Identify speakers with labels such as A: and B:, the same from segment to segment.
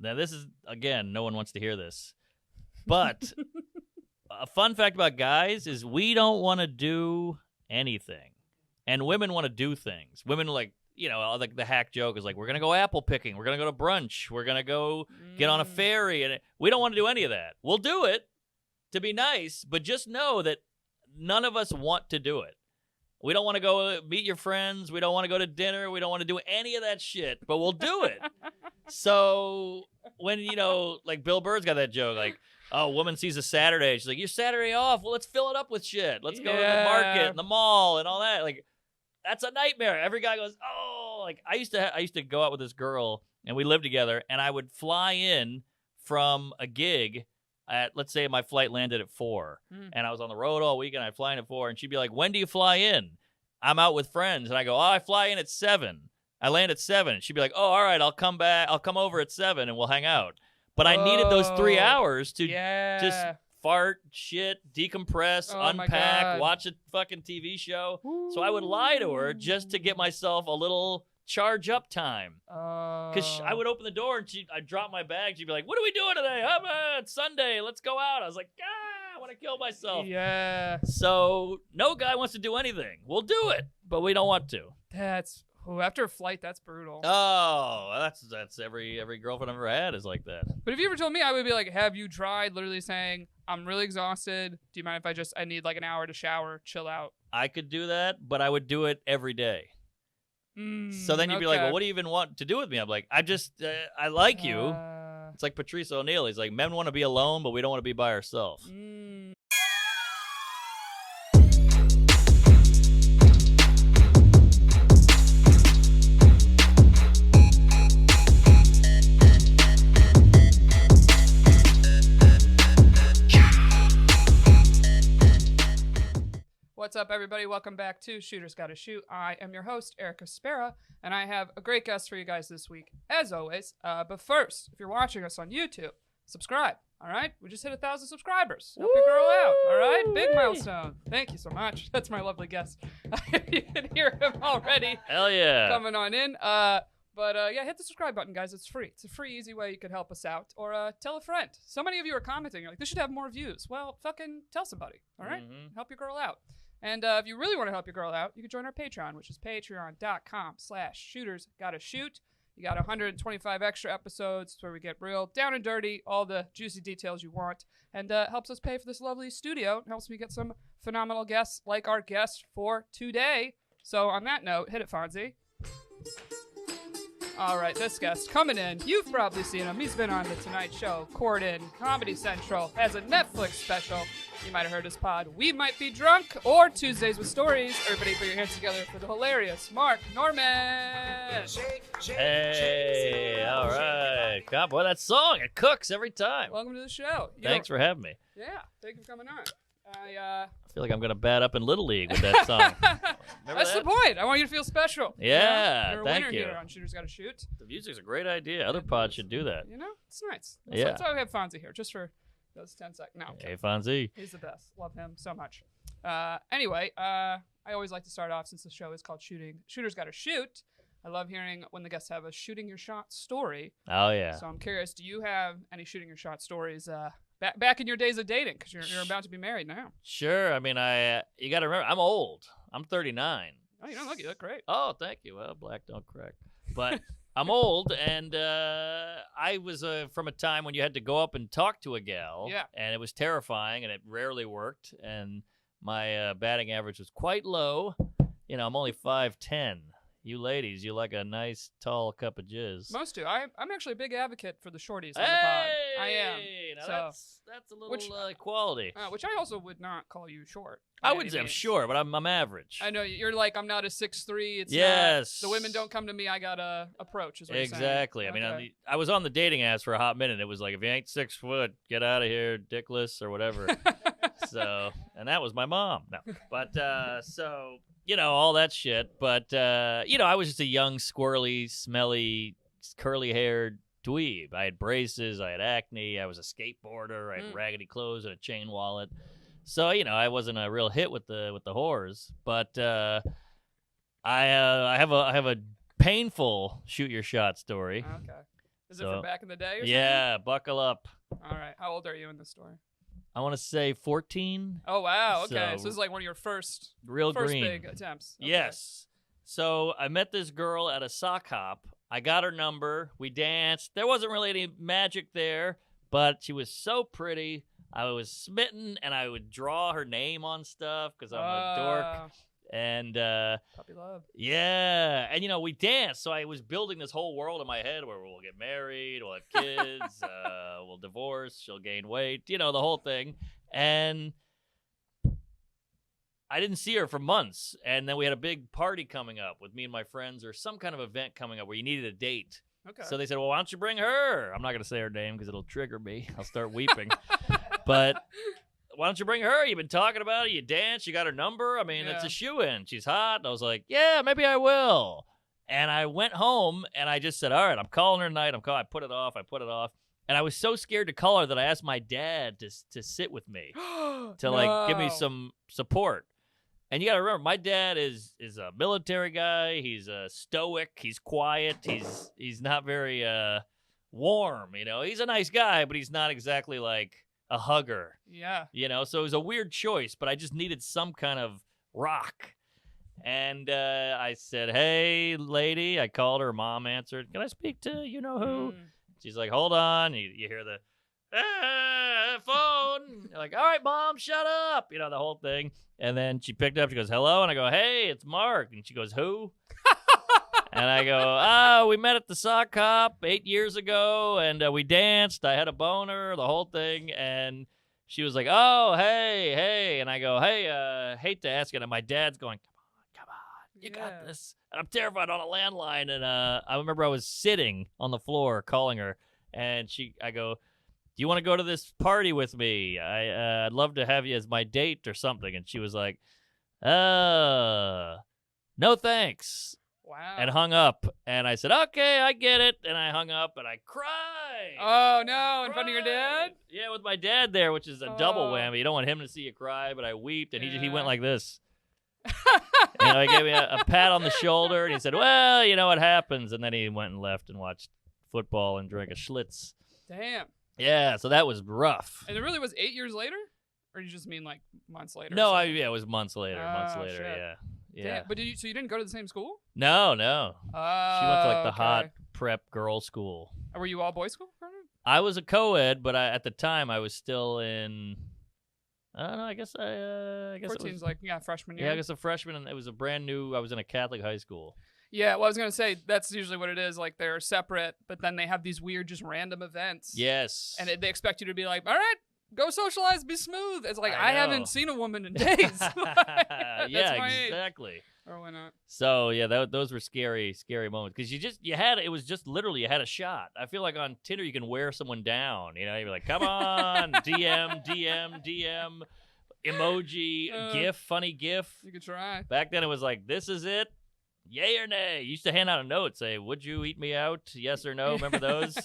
A: Now, this is, again, no one wants to hear this. But a fun fact about guys is we don't want to do anything. And women want to do things. Women, like, like the hack joke is like, we're going to go apple picking. We're going to go to brunch. We're going to go get on a ferry. And we don't want to do any of that. We'll do it to be nice, but just know that none of us want to do it. We don't want to go meet your friends. We don't want to go to dinner. We don't want to do any of that shit, but we'll do it. So when, like Bill Burr's got that joke, like, oh, a woman sees a Saturday. She's like, your Saturday off. Well, let's fill it up with shit. Let's go to the market and the mall and all that. Like, that's a nightmare. Every guy goes, oh, like I used to go out with this girl and we lived together and I would fly in from a gig at, let's say my flight landed at 4 and I was on the road all weekend. I'd fly in at 4 and she'd be like, when do you fly in? I'm out with friends. And I go, oh, I fly in at 7. I land at 7. And she'd be like, oh, all right, I'll come back. I'll come over at 7 and we'll hang out. But I needed those 3 hours to just fart, shit, decompress, unpack, watch a fucking TV show. Ooh. So I would lie to her just to get myself a little charge up time. Because I would open the door and I'd drop my bag. She'd be like, what are we doing today? It's Sunday. Let's go out. I was like, I want to kill myself.
B: Yeah.
A: So no guy wants to do anything. We'll do it, but we don't want to.
B: After a flight, that's brutal.
A: Oh, that's every girlfriend I've ever had is like that.
B: But if you ever told me, I would be like, have you tried literally saying, I'm really exhausted. Do you mind if I need like an hour to shower, chill out?
A: I could do that, but I would do it every day. So then you'd be like, well, what do you even want to do with me? I'm like, I like you. It's like Patrice O'Neal. He's like, men want to be alone, but we don't want to be by ourselves.
B: What's up, everybody? Welcome back to Shooters Gotta Shoot. I am your host, Erica Spera, and I have a great guest for you guys this week, as always. But first, if you're watching us on YouTube, subscribe, all right? We just hit 1,000 subscribers. Help your girl out, all right? Big milestone. Thank you so much. That's my lovely guest. You can hear him already.
A: Hell yeah.
B: Coming on in. But hit the subscribe button, guys. It's free. It's a free, easy way you could help us out. Or tell a friend. So many of you are commenting. You're like, this should have more views. Well, fucking tell somebody, all right? Help your girl out. And if you really want to help your girl out, you can join our Patreon, which is patreon.com/shootersgottashoot. You got 125 extra episodes where we get real down and dirty, all the juicy details you want, and helps us pay for this lovely studio. It helps me get some phenomenal guests like our guest for today. So on that note, hit it, Fonzie. All right, this guest coming in. You've probably seen him. He's been on The Tonight Show, Corden, Comedy Central, has a Netflix special. You might have heard his pod, We Might Be Drunk, or Tuesdays with Stories. Everybody put your hands together for the hilarious Mark Norman.
A: Hey, all right. God, boy, that song, it cooks every time.
B: Welcome to the show.
A: Thanks for having me.
B: Yeah, thank you for coming on.
A: I feel like I'm going to bat up in Little League with that song.
B: That's the point. I want you to feel special.
A: Yeah,
B: you're a
A: thank
B: winner
A: you.
B: Here on Shooters Gotta Shoot.
A: The music's a great idea. Other pods should do that.
B: It's nice.
A: Yeah.
B: That's why we have Fonzie here, just for those 10 seconds. No,
A: hey, Fonzie.
B: He's the best. Love him so much. Anyway, I always like to start off, since the show is called Shooters Gotta Shoot. I love hearing when the guests have a shooting your shot story.
A: Oh, yeah.
B: So I'm curious, do you have any shooting your shot stories back in your days of dating? Because you're about to be married now.
A: Sure. I mean, you got to remember, I'm old. I'm 39.
B: Oh, you don't look. You look great.
A: Oh, thank you. Well, black don't crack. But I'm old, and I was from a time when you had to go up and talk to a gal.
B: Yeah.
A: And it was terrifying, and it rarely worked. And my batting average was quite low. I'm only 5'10". You ladies, you like a nice, tall cup of jizz.
B: Most do. I'm actually a big advocate for the shorties on the pod. I am.
A: Now
B: so,
A: that's a little quality.
B: Which I also would not call you short.
A: I wouldn't say I'm short, but I'm average.
B: I know. You're like, I'm not a 6'3". It's
A: yes.
B: Not, the women don't come to me. I got to approach, is what
A: exactly.
B: You're saying.
A: I mean, I was on the dating apps for a hot minute. It was like, if you ain't 6 foot, get out of here, dickless, or whatever. And that was my mom. No. But, all that shit. But, I was just a young, squirrely, smelly, curly-haired dweeb. I had braces. I had acne. I was a skateboarder. I had raggedy clothes and a chain wallet. So, I wasn't a real hit with the whores. But I have a painful shoot your shot story.
B: Okay. Is it from back in the day or
A: Yeah, buckle up.
B: something? All right. How old are you in this story?
A: I want to say 14.
B: Oh, wow. Okay. So
A: So-
B: this is like one of your first
A: Real green.
B: big attempts. Okay.
A: Yes. So I met this girl at a sock hop. I got her number. We danced. There wasn't really any magic there, but she was so pretty. I was smitten, and I would draw her name on stuff because I'm a dork. And
B: Puppy love.
A: yeah, and we danced. So I was building this whole world in my head where we'll get married, we'll have kids, we'll divorce, she'll gain weight, the whole thing. And I didn't see her for months. And then we had a big party coming up with me and my friends, or some kind of event coming up where you needed a date.
B: Okay.
A: So they said, well, why don't you bring her? I'm not going to say her name because it'll trigger me. I'll start weeping. But why don't you bring her? You've been talking about it. You dance. You got her number. I mean, it's
B: Yeah.
A: a shoo-in. She's hot. And I was like, yeah, maybe I will. And I went home, and I just said, all right, I'm calling her tonight. I put it off. And I was so scared to call her that I asked my dad to sit with me, to give me
B: No.
A: some support. And you got to remember, my dad is a military guy. He's stoic. He's quiet. He's not very warm. He's a nice guy, but he's not exactly like a hugger.
B: Yeah.
A: So it was a weird choice, but I just needed some kind of rock. And I said, hey, lady. I called her. Mom answered. Can I speak to you-know-who?
B: Mm.
A: She's like, hold on. You hear the phone. You're like, all right, Mom, shut up. The whole thing. And then she picked up. She goes, hello. And I go, hey, it's Mark. And she goes, who? And I go, we met at the sock hop 8 years ago, and we danced. I had a boner, the whole thing. And she was like, oh, hey. And I go, hey, hate to ask it. And my dad's going, come on, you got this. And I'm terrified on a landline. And I remember I was sitting on the floor calling her, and I go, do you want to go to this party with me? I'd love to have you as my date or something. And she was like, no thanks.
B: Wow.
A: And hung up. And I said, okay, I get it. And I hung up, and I cried.
B: Oh, no. In front of your dad?
A: Cried. Yeah, with my dad there, which is a double
B: Oh.
A: whammy. You don't want him to see you cry, but I weeped, and he
B: Yeah.
A: went like this. He gave me a pat on the shoulder, and he said, well, what happens. And then he went and left and watched football and drank a Schlitz.
B: Damn.
A: Yeah, so that was rough.
B: And it really was 8 years later? Or you just mean like months later?
A: No,
B: or something?
A: it was months later.
B: Oh, shit.
A: Yeah. Yeah.
B: Damn. But so you didn't go to the same school?
A: No.
B: Oh,
A: She went to like the hot prep girl school.
B: Were you all boys school?
A: I was a co-ed, but at the time I was still in. I don't know. I guess it
B: 14's
A: was.
B: like, freshman year.
A: Yeah, I guess a freshman, and it was a brand new. I was in a Catholic high school.
B: Yeah, well, I was going to say, that's usually what it is. Like, they're separate, but then they have these weird, just random events.
A: Yes.
B: And they expect you to be like, all right, go socialize, be smooth. It's like,
A: I
B: I
A: know.
B: haven't seen a woman in days. That's
A: yeah,
B: my age.
A: exactly.
B: Or why not?
A: So yeah, those were scary moments because it was just literally you had a shot. I feel like on Tinder you can wear someone down. You'd be like, come on, DM, emoji, GIF, funny GIF.
B: You could try.
A: Back then it was like, this is it, yay or nay. You used to hand out a note, say, would you eat me out, yes or no? Remember those?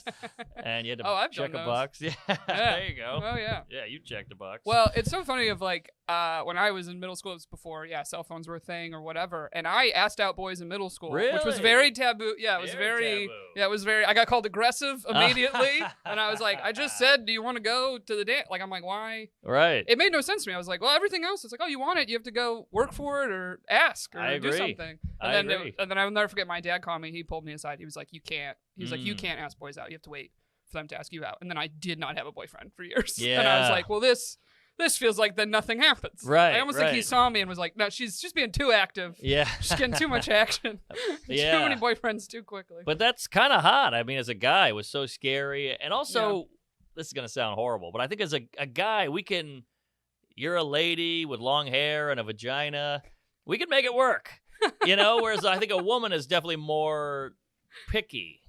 A: And you had to
B: I've
A: check
B: done
A: a
B: those.
A: box. Yeah, there you go.
B: Oh, yeah.
A: Yeah, you checked a box.
B: Well, it's so funny of like when I was in middle school, it was before, cell phones were a thing or whatever. And I asked out boys in middle school, which was
A: Really?
B: very taboo. Yeah, it was
A: Very
B: very,
A: taboo.
B: yeah, it was very, I got called aggressive immediately. And I was like, I just said, do you want to go to the dance? Like, I'm like, why?
A: right.
B: It made no sense to me. I was like, well, everything else, it's like, oh, you want it, you have to go work for it or ask or
A: I
B: do
A: agree.
B: something.
A: I
B: And then,
A: agree.
B: and then I'll never forget my dad called me. He pulled me aside. He was like, you can't. He was like, you
A: Mm.
B: can't ask boys out. You have to wait for them to ask you out. And then I did not have a boyfriend for years.
A: Yeah.
B: And I was like, well, this feels like then nothing happens.
A: Right,
B: I almost think he
A: right.
B: saw me and was like, no, she's just being too active.
A: Yeah.
B: She's getting too much action.
A: Yeah.
B: Too many boyfriends too quickly.
A: But that's kind of hot. I mean, as a guy, it was so scary. And also, this is going to sound horrible, but I think as a guy, you're a lady with long hair and a vagina. We can make it work, whereas I think a woman is definitely more picky.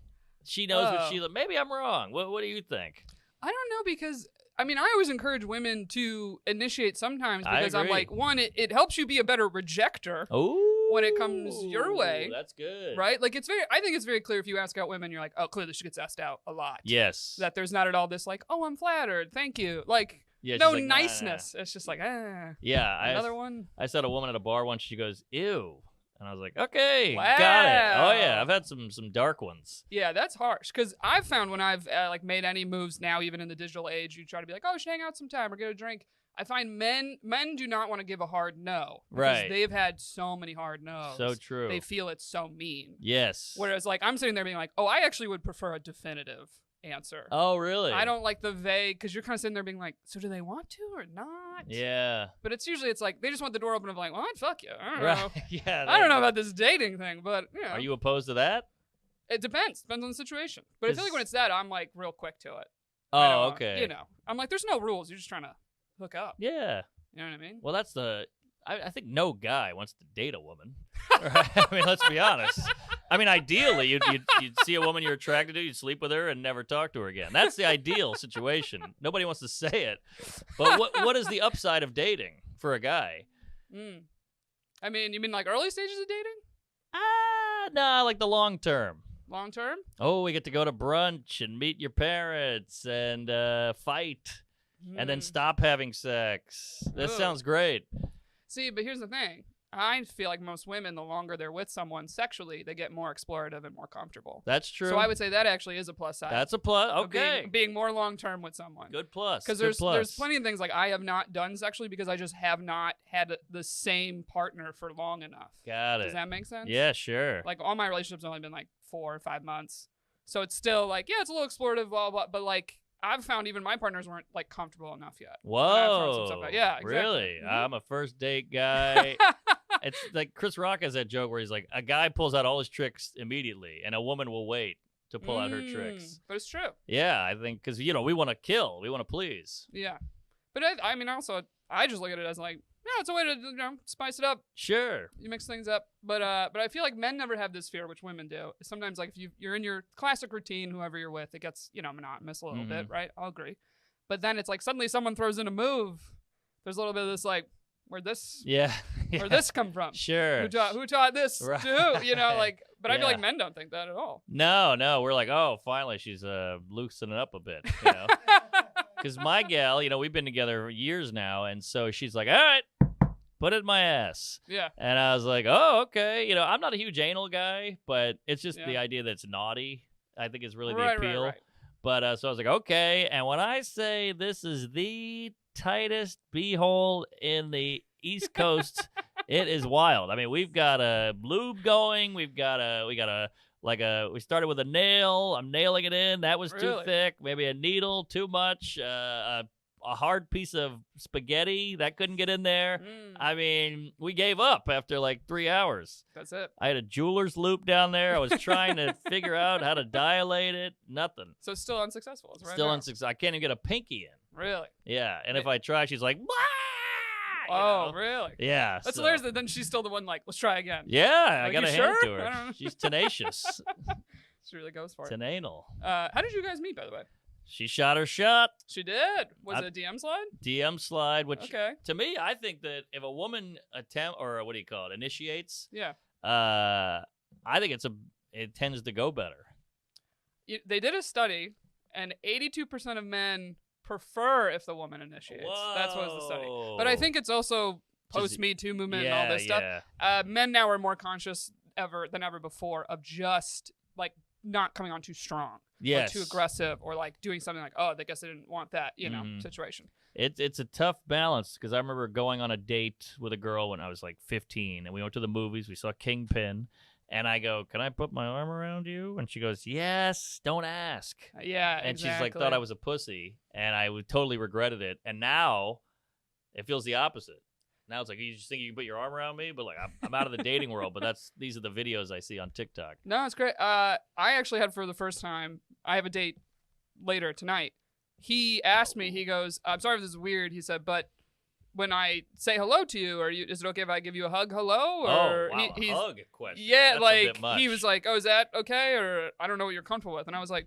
A: She knows what she, maybe I'm wrong. What do you think?
B: I don't know because I mean, I always encourage women to initiate sometimes
A: I
B: because I'm
A: agree.
B: like, one, it helps you be a better rejector.
A: Oh,
B: when it comes your way.
A: That's good.
B: Right? Like I think it's very clear if you ask out women, you're like, oh, clearly she gets asked out a lot.
A: Yes.
B: That there's not at all this like, oh, I'm flattered, thank you. Like,
A: Yeah,
B: no
A: she's like, nah,
B: niceness. It's just like,
A: Yeah,
B: another one.
A: I saw a woman at a bar once. She goes, "Ew," And I was like, okay,
B: Wow.
A: got it. Oh yeah, I've had some dark ones.
B: Yeah, that's harsh. Because I've found when I've like made any moves now, even in the digital age, you try to be like, oh, we should hang out sometime or get a drink. I find men do not want to give a hard no. Because
A: Right.
B: they've had so many hard no's.
A: So true.
B: They feel it's so mean.
A: Yes.
B: Whereas like I'm sitting there being like, oh, I actually would prefer a definitive answer.
A: Oh really?
B: I don't like the vague, because you're kind of sitting there being like, so do they want to or not?
A: Yeah.
B: But it's usually like they just want the door open and be like, what? Fuck you. I don't
A: Right.
B: know.
A: Yeah.
B: I don't know about this dating thing, but you know,
A: Are you opposed to that?
B: it depends. Depends on the situation. But I feel like when it's that, I'm like real quick to it. I
A: Oh,
B: don't-
A: okay.
B: You know, I'm like, there's no rules. You're just trying to hook up.
A: Yeah.
B: You know what I mean?
A: Well, that's I think no guy wants to date a woman. Right? I mean, let's be honest. I mean, ideally, you'd see a woman you're attracted to, you'd sleep with her, and never talk to her again. That's the ideal situation. Nobody wants to say it. But what is the upside of dating for a guy?
B: I mean, you mean like early stages of dating?
A: Nah, like the long term.
B: Long term?
A: Oh, we get to go to brunch and meet your parents and fight and then stop having sex. That
B: Ugh.
A: sounds great.
B: See, but here's the thing. I feel like most women, the longer they're with someone sexually, they get more explorative and more comfortable.
A: That's true.
B: So I would say that actually is a plus side.
A: That's a plus.
B: of
A: Okay.
B: being more long term with someone.
A: Good plus.
B: Because
A: Good
B: there's
A: plus.
B: plenty of things like I have not done sexually because I just have not had the same partner for long enough.
A: Got
B: Does
A: it.
B: that make sense?
A: Yeah, sure.
B: Like all my relationships have only been like 4 or 5 months, so it's still like it's a little explorative, blah blah. But like I've found even my partners weren't like comfortable enough yet. And I've thrown some stuff
A: Whoa.
B: out. Yeah, exactly.
A: Really?
B: Mhm.
A: I'm a first date guy. It's like Chris Rock has that joke where he's like, a guy pulls out all his tricks immediately, and a woman will wait to pull out her tricks.
B: But it's true.
A: Yeah, I think because we want to kill, we want to please.
B: Yeah, but I mean also I just look at it as like it's a way to spice it up.
A: Sure.
B: You mix things up, but I feel like men never have this fear, which women do. Sometimes, like if you're in your classic routine, whoever you're with, it gets monotonous a little bit, right? I'll agree. But then it's like suddenly someone throws in a move. There's a little bit of this like, where'd this
A: Yeah.
B: this come from?
A: Sure.
B: Who taught this
A: Right.
B: to who? Like, but I feel
A: Yeah.
B: like men don't think that at all.
A: No, we're like, oh, finally she's loosening up a bit, Because my gal, we've been together years now, and so she's like, all right, put it in my ass.
B: Yeah.
A: And I was like, oh, okay. I'm not a huge anal guy, but it's just the
B: Yeah.
A: idea that it's naughty, I think is really the
B: Right,
A: appeal.
B: right.
A: But so I was like, okay. And when I say this is the tightest beehole in the East Coast, it is wild. I mean, we've got a lube going. We started with a nail. I'm nailing it in. That was too
B: Really?
A: thick. Maybe a needle, too much. A hard piece of spaghetti that couldn't get in there. I mean, we gave up after like 3 hours.
B: That's it.
A: I had a jeweler's loop down there. I was trying to figure out how to dilate it. Nothing.
B: So it's still unsuccessful. It's right
A: Still
B: now.
A: unsuccessful. I can't even get a pinky in.
B: Really?
A: Yeah, and if I try, she's like, "Wah!"
B: Oh, really?
A: Yeah.
B: That's
A: so-
B: hilarious that then she's still the one like, let's try again.
A: Yeah, I
B: Like,
A: gotta
B: you
A: hand it
B: sure?
A: to
B: I don't
A: her.
B: know.
A: She's tenacious.
B: She really goes for it.
A: Tenanal.
B: How did you guys meet, by the way?
A: She shot her shot.
B: She did. Was
A: I-
B: it a DM slide?
A: DM slide, which
B: Okay.
A: to me, I think that if a woman initiates,
B: Yeah.
A: I think it tends to go better.
B: They did a study, and 82% of men prefer if the woman initiates. That's what was the study. But I think it's also post Me Too movement and all this stuff.
A: Yeah.
B: Men now are more conscious than ever before of just like not coming on too strong,
A: Yes.
B: or too aggressive, or like doing something like, oh, I guess I didn't want that,
A: Mhm.
B: situation.
A: It's a tough balance because I remember going on a date with a girl when I was like 15, and we went to the movies. We saw Kingpin, and I go, "Can I put my arm around you?" And she goes, "Yes, don't ask."
B: Yeah,
A: And
B: exactly.
A: she's like, thought I was a pussy, and I totally regretted it. And now it feels the opposite. Now it's like, you just think you can put your arm around me, but like I'm out of the dating world. But these are the videos I see on TikTok.
B: No, it's great. I actually had for the first time. I have a date later tonight. He asked me. He goes, "I'm sorry if this is weird." He said, "But when I say hello to you, is it okay if I give you a hug? Hello?" Or
A: wow,
B: he's
A: hug question.
B: yeah,
A: That's a
B: like
A: bit much.
B: he was like, "Oh, is that okay?" Or I don't know what you're comfortable with, and I was like,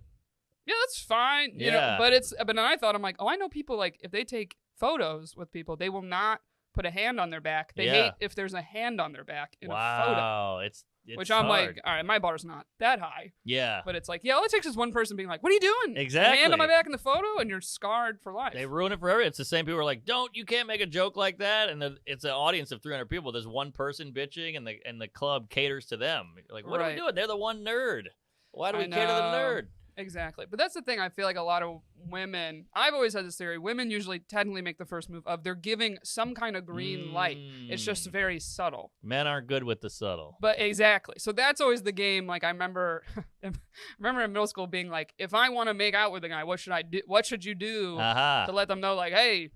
B: "Yeah, that's fine." You know,
A: Yeah.
B: but then I thought, I'm like, "Oh, I know people like if they take photos with people, they will not put a hand on their back. They
A: Yeah.
B: hate if there's a hand on their back in a photo."
A: Wow, it's It's
B: which I'm
A: hard.
B: like, all right, my bar's not that high.
A: Yeah.
B: But it's like, yeah, all it takes is one person being like, what are you doing?
A: Exactly.
B: A hand on my back in the photo, and you're scarred for life.
A: They ruin it for everyone. It's the same people who are like, you can't make a joke like that. And it's an audience of 300 people. There's one person bitching, and the club caters to them. You're like, what are we
B: Right.
A: doing? They're the one nerd. Why do we
B: I
A: cater to the
B: know.
A: nerd?
B: Exactly. But that's the thing. I feel like a lot of women, I've always had this theory, women usually technically make the first move of they're giving some kind of green light. It's just very subtle.
A: Men aren't good with the subtle.
B: But exactly. So that's always the game. Like I remember in middle school being like, if I want to make out with a guy, what should I do? What should you do
A: Aha.
B: to let them know like, hey,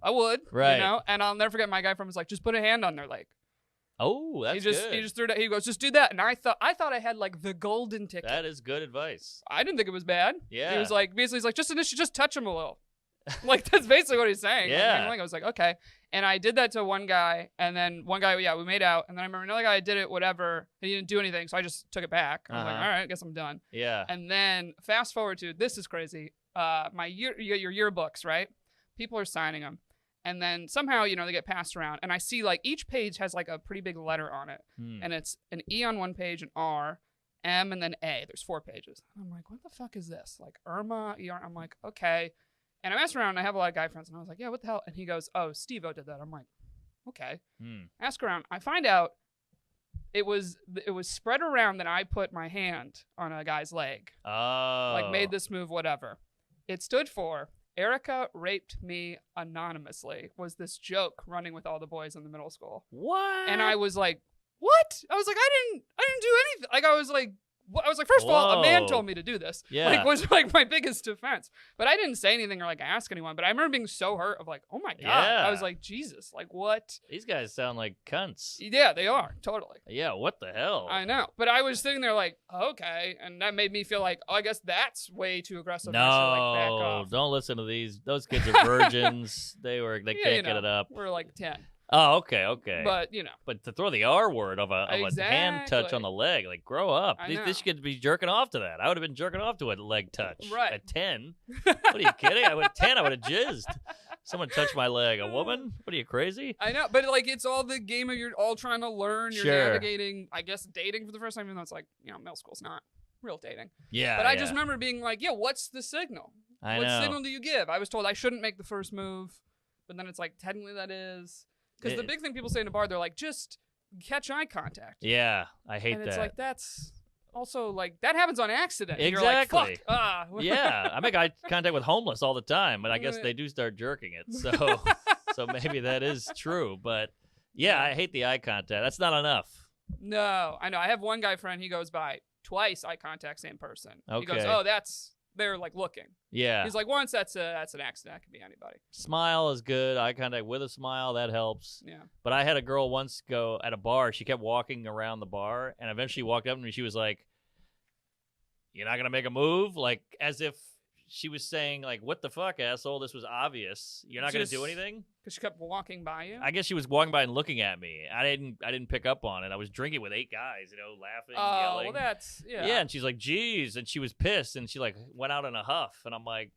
B: I would.
A: Right.
B: You know? And I'll never forget my guy friend was like, just put a hand on their leg.
A: Oh, that's
B: He just threw that. He goes, just do that. And I thought I had like the golden ticket.
A: That is good advice.
B: I didn't think it was bad.
A: Yeah.
B: He was like, basically, he's like, just touch him a little. Like, that's basically what he's saying.
A: Yeah.
B: Like, I was like, okay. And I did that to one guy. And then one guy, we made out. And then I remember another guy, I did it, whatever. He didn't do anything. So I just took it back. I was like,
A: Uh-huh.
B: all right, I guess I'm done.
A: Yeah.
B: And then fast forward to, this is crazy. You get your yearbooks, right? People are signing them. And then somehow, they get passed around. And I see like each page has like a pretty big letter on it. And it's an E on one page, an R, M, and then A. There's 4 pages. I'm like, what the fuck is this? Like Irma, ER. I'm like, okay. And I messed around and I have a lot of guy friends. And I was like, yeah, what the hell? And he goes, oh, Steve-O did that. I'm like, okay. Ask around. I find out it was spread around that I put my hand on a guy's leg.
A: Oh.
B: Like made this move, whatever. It stood for Erica raped me anonymously, was this joke running with all the boys in the middle school.
A: What?
B: And I was like, what? I was like, I didn't do anything. Like, I was like, first of all, a man
A: Whoa.
B: told me to do this.
A: Yeah.
B: Like, was like my biggest defense. But I didn't say anything or like ask anyone. But I remember being so hurt of like, oh my God.
A: Yeah.
B: I was like, Jesus, like what?
A: These guys sound like cunts.
B: Yeah, they are. Totally.
A: Yeah, what the hell?
B: I know. But I was sitting there like, okay. And that made me feel like, oh, I guess that's way too aggressive. I should, like, back
A: No,
B: off.
A: don't listen to these. Those kids are virgins. They
B: Yeah,
A: can't get it up.
B: We're like 10.
A: Oh, okay.
B: But,
A: But to throw the R word of a hand touch
B: Exactly.
A: on the leg, like grow up.
B: I
A: These
B: know.
A: kids be jerking off to that. I would have been jerking off to a leg touch.
B: Right.
A: At 10. What are you kidding? At 10, I would have jizzed. Someone touched my leg. A woman? What are you, crazy?
B: I know, but like it's all the game of you're all trying to learn. You're
A: Sure.
B: navigating, I guess, dating for the first time, even though it's like, middle school's not real dating.
A: Yeah.
B: But I just remember being like, yeah, what's the signal?
A: I
B: What
A: know.
B: signal do you give? I was told I shouldn't make the first move, but then it's like, technically that is. Because the big thing people say in a bar, they're like, just catch eye contact.
A: Yeah, I hate
B: and
A: that.
B: it's like, that's also like, that happens on accident. And
A: Exactly.
B: You're like, fuck.
A: Yeah, I make eye contact with homeless all the time, but I guess they do start jerking it. So maybe that is true. But yeah, I hate the eye contact. That's not enough.
B: No, I know. I have one guy friend, he goes by twice eye contact, same person. He goes,
A: Okay.
B: oh, they're like looking.
A: Yeah.
B: He's like, once that's an accident. That could be anybody.
A: Smile is good. Eye contact with a smile, that helps.
B: Yeah.
A: But I had a girl once go at a bar. She kept walking around the bar, and eventually walked up to me. She was like, "You're not gonna make a move?" Like as if she was saying, like, "What the fuck, asshole? This was obvious. You're not gonna do
B: Just-
A: anything."
B: Because she kept walking by you.
A: I guess she was walking by and looking at me. I didn't pick up on it. I was drinking with 8 guys, laughing,
B: Oh,
A: yelling.
B: well, that's, yeah.
A: Yeah, and she's like, "Geez," and she was pissed, and she like went out in a huff, and I'm like,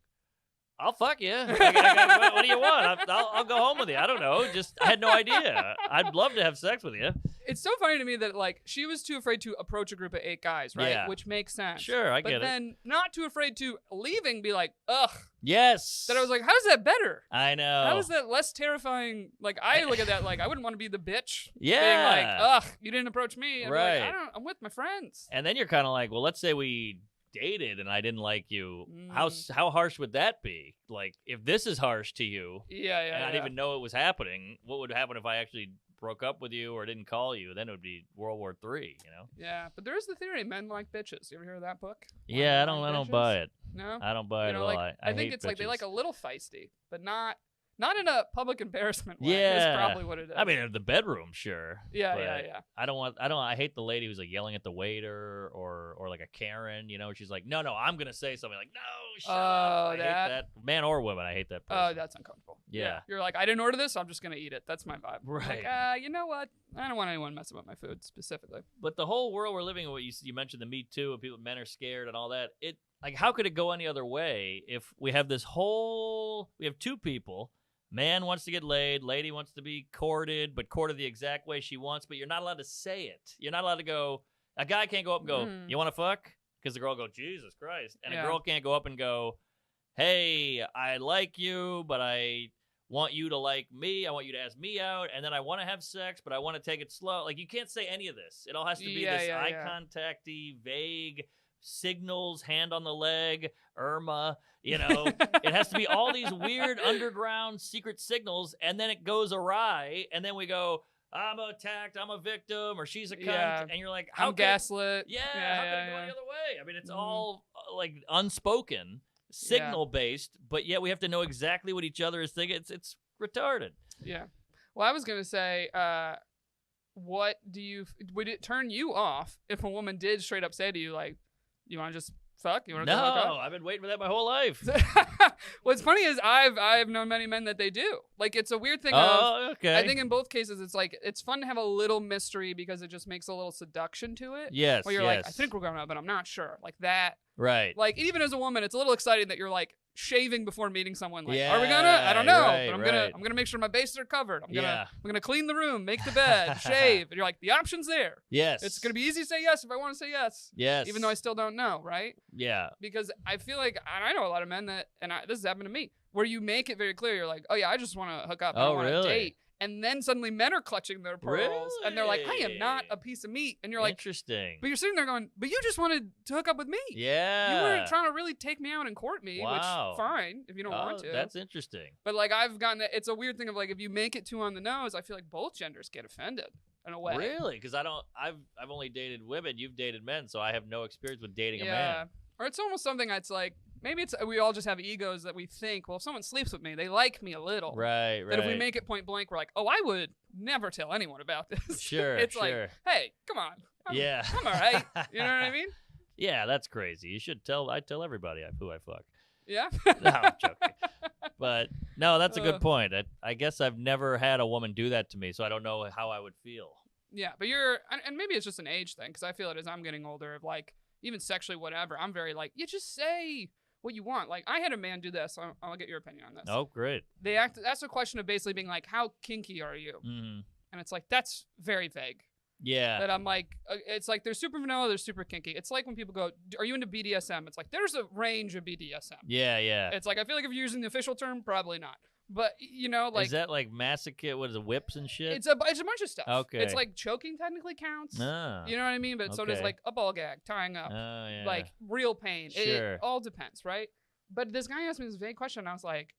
A: "I'll fuck you. What do you want? I'll go home with you. I don't know. Just I had no idea. I'd love to have sex with you.
B: It's so funny to me that, like, she was too afraid to approach a group of 8 guys, right?
A: Yeah.
B: Which makes sense.
A: Sure, I
B: but
A: get it.
B: then not too afraid to leaving, be like, ugh.
A: Yes.
B: Then I was like, how is that better?
A: I know.
B: How is that less terrifying? Like, I look at that like, I wouldn't want to be the bitch.
A: Yeah.
B: Being like, ugh, you didn't approach me. And
A: Right.
B: Like, I'm with my friends.
A: And then you're kind of like, well, let's say we dated and I didn't like you.
B: Mm.
A: How harsh would that be? Like, if this is harsh to you,
B: Yeah,
A: and I didn't even know it was happening, what would happen if I actually broke up with you or didn't call you? Then it would be World War III,
B: Yeah, but there is the theory men like bitches. You ever hear of that book?
A: Yeah, I
B: Men Like
A: don't
B: Bitches?
A: buy it.
B: No?
A: I don't buy it at all.
B: like, I think
A: hate
B: it's like they
A: bitches.
B: like a little feisty, but not in a public embarrassment way.
A: Yeah.
B: That's probably what it is.
A: I mean, in the bedroom, sure.
B: yeah,
A: but
B: yeah.
A: I hate the lady who's like yelling at the waiter or like a Karen, she's like, no, I'm going to say something like, no, shut up. I hate that. Man or woman, I hate that person.
B: Oh, that's uncomfortable.
A: Yeah.
B: You're like, I didn't order this, so I'm just going to eat it. That's my vibe.
A: Right.
B: Like, you know what? I don't want anyone messing with my food specifically.
A: But the whole world we're living in, what you mentioned the Me Too, and men are scared and all that. Like, how could it go any other way if we have 2 people Man wants to get laid, lady wants to be courted, but courted the exact way she wants, but you're not allowed to say it. You're not allowed to go, a guy can't go up and go, you want to fuck? Because the girl will go, Jesus Christ. And a girl can't go up and go, hey, I like you, but I want you to like me. I want you to ask me out, and then I want to have sex, but I want to take it slow. Like, you can't say any of this. It all has to be this eye contact-y, vague signals, hand on the leg, Irma, you know. It has to be all these weird underground secret signals, and then it goes awry, and then we go, I'm attacked, I'm a victim, or she's a cunt, and you're like,
B: I'm gaslit.
A: How can it go any other way? I mean, it's all like unspoken, signal-based, but yet we have to know exactly what each other is thinking. It's retarded.
B: Yeah. Well, I was gonna say, would it turn you off if a woman did straight up say to you, like, you want to just fuck? You want to?
A: No, I've been waiting for that my whole life.
B: What's funny is I've known many men that they do. Like, it's a weird thing.
A: Okay.
B: I think in both cases it's like it's fun to have a little mystery because it just makes a little seduction to it.
A: Yes.
B: Where you're like, I think we're going out, but I'm not sure. Like that.
A: Right.
B: Like, even as a woman, it's a little exciting that you're like shaving before meeting someone. Like, are we gonna? I don't know, but I'm gonna make sure my bases are covered. I'm gonna clean the room, make the bed, shave, and you're like, the option's there.
A: Yes.
B: It's gonna be easy to say yes if I want to say yes.
A: Yes.
B: Even though I still don't know, right?
A: Yeah.
B: Because I feel like, and I know a lot of men that, this has happened to me, where you make it very clear. You're like, oh yeah, I just want to hook up. I don't want to date. And then suddenly men are clutching their pearls, and they're like, I am not a piece of meat. And you're like,
A: interesting.
B: But you're sitting there going, but you just wanted to hook up with me.
A: Yeah.
B: You weren't trying to really take me out and court me, which fine if you don't want to.
A: That's interesting.
B: But like, I've gotten, it's a weird thing of like, if you make it too on the nose, I feel like both genders get offended in a way.
A: Really? Because I've only dated women. You've dated men, so I have no experience with dating a man.
B: Or it's almost something that's like, maybe it's we all just have egos that we think, well, if someone sleeps with me, they like me a little.
A: Right.
B: That if we make it point blank, we're like, oh, I would never tell anyone about this.
A: Sure.
B: It's like, hey, come on. I'm all right. You know what I mean?
A: Yeah, that's crazy. You should tell. I tell everybody who I fuck.
B: Yeah.
A: No, I'm joking. But no, that's a good point. I guess I've never had a woman do that to me, so I don't know how I would feel. Yeah,
B: but and maybe it's just an age thing, because I feel it as I'm getting older, of like, even sexually, whatever, I'm very like, you just say what you want. Like, I had a man do this. I'll get your opinion on this.
A: Oh, great.
B: That's a question of basically being like, how kinky are you?
A: Mm-hmm.
B: And it's like, that's very vague.
A: Yeah.
B: That I'm like, it's like there's super vanilla, there's super kinky. It's like when people go, are you into BDSM? It's like, there's a range of BDSM.
A: Yeah, yeah.
B: It's like, I feel like if you're using the official term, probably not. But, you know, like...
A: Is that like masochist, what is it, whips and shit?
B: It's a bunch of stuff.
A: Okay.
B: It's like choking technically counts.
A: Ah,
B: you know what I mean? But so does like a ball gag, tying up.
A: Oh, yeah.
B: Like real pain.
A: Sure.
B: It all depends, right? But this guy asked me this vague question, and I was like,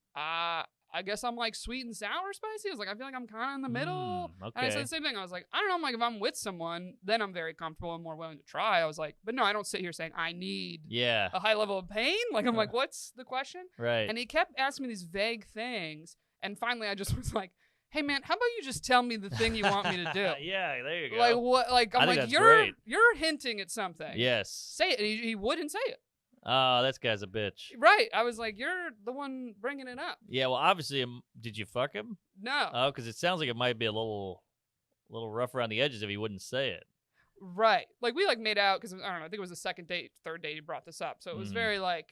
B: I guess I'm like sweet and sour spicy. I was like, I feel like I'm kind of in the middle.
A: Okay.
B: And I said the same thing. I was like, I don't know. I'm like, if I'm with someone, then I'm very comfortable and more willing to try. I was like, but no, I don't sit here saying I need a high level of pain. Like, I'm like, what's the question?
A: Right.
B: And he kept asking me these vague things. And finally, I just was like, hey, man, how about you just tell me the thing you want me to do?
A: Yeah, there you go.
B: Like, what? Like, I'm like, you're hinting at something.
A: Yes.
B: Say it. And he wouldn't say it.
A: Oh, this guy's a bitch.
B: Right. I was like, you're the one bringing it up.
A: Yeah, well, obviously, did you fuck him?
B: No.
A: Oh, because it sounds like it might be a little rough around the edges if he wouldn't say it.
B: Right. Like, we, like, made out because, I don't know, I think it was the second date, third date he brought this up. So it was very, like,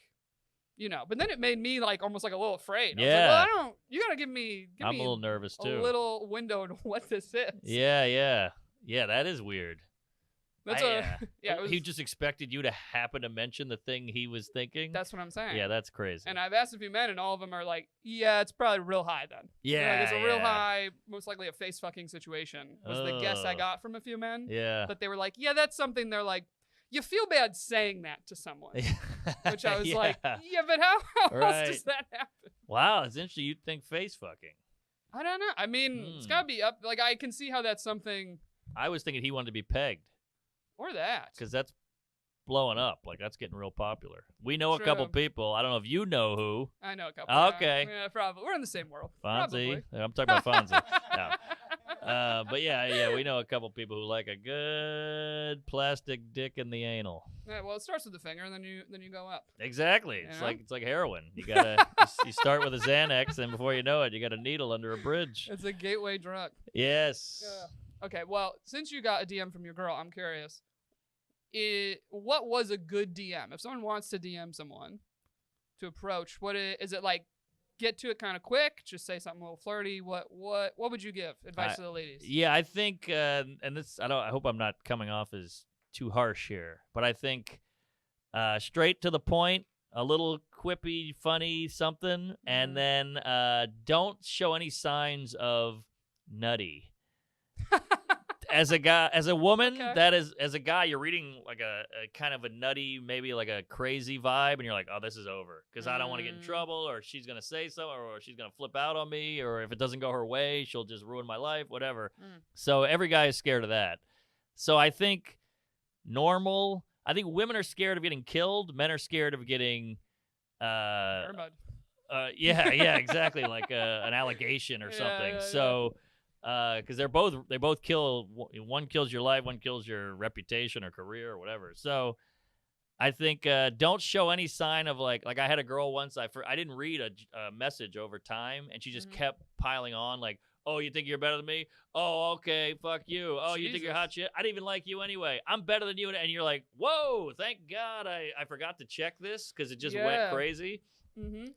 B: you know. But then it made me, like, almost, like, a little afraid. I was like, well, you got to give me
A: I'm a little nervous, too.
B: A little window into what this is.
A: Yeah, yeah. Yeah, that is weird.
B: That's
A: he just expected you to happen to mention the thing he was thinking.
B: That's what I'm saying.
A: Yeah, that's crazy.
B: And I've asked a few men, and all of them are like, yeah, it's probably real high then.
A: Yeah,
B: like, it's a real high, most likely a face fucking situation was the guess I got from a few men.
A: Yeah.
B: But they were like, yeah, that's something. They're like, you feel bad saying that to someone. Which I was like, yeah, but how else does that happen?
A: Wow, it's interesting. You'd think face fucking.
B: I don't know. I mean, it's got to be up. Like, I can see how that's something.
A: I was thinking he wanted to be pegged.
B: Or that.
A: Because that's blowing up. Like, that's getting real popular. We know a couple people. I don't know if you know who.
B: I know a couple.
A: Okay.
B: Yeah, probably. We're in the same world.
A: Fonzie. I'm talking about Fonzie. No. But yeah, we know a couple people who like a good plastic dick in the anal.
B: Yeah, well, it starts with the finger, and then you go up.
A: Exactly. It's like heroin. You gotta you start with a Xanax, and before you know it, you got a needle under a bridge.
B: It's a gateway drug.
A: Yes.
B: Okay. Well, since you got a DM from your girl, I'm curious. What was a good DM? If someone wants to DM someone to approach, is it like get to it kind of quick? Just say something a little flirty. What would you give advice to the ladies?
A: Yeah, I think, and this, I hope I'm not coming off as too harsh here, but I think straight to the point, a little quippy, funny something, and then don't show any signs of nutty. As a woman,
B: Okay.
A: that is, as a guy, you're reading like a kind of a nutty, maybe like a crazy vibe, and you're like, oh, this is over because I don't want to get in trouble, or she's gonna say something, or she's gonna flip out on me, or if it doesn't go her way, she'll just ruin my life, whatever. So every guy is scared of that. So I think normal. I think women are scared of getting killed. Men are scared of getting,
B: Airbud.
A: yeah, exactly, like an allegation or something.
B: Yeah.
A: So. Because they both kill. One kills your life, one kills your reputation or career or whatever. So, I think don't show any sign of like I had a girl once. I didn't read a message over time, and she just kept piling on like, oh, you think you're better than me? Oh, okay, fuck you. Oh, you think you're hot shit? I didn't even like you anyway. I'm better than you, and you're like, whoa, thank God I forgot to check this because it just went crazy.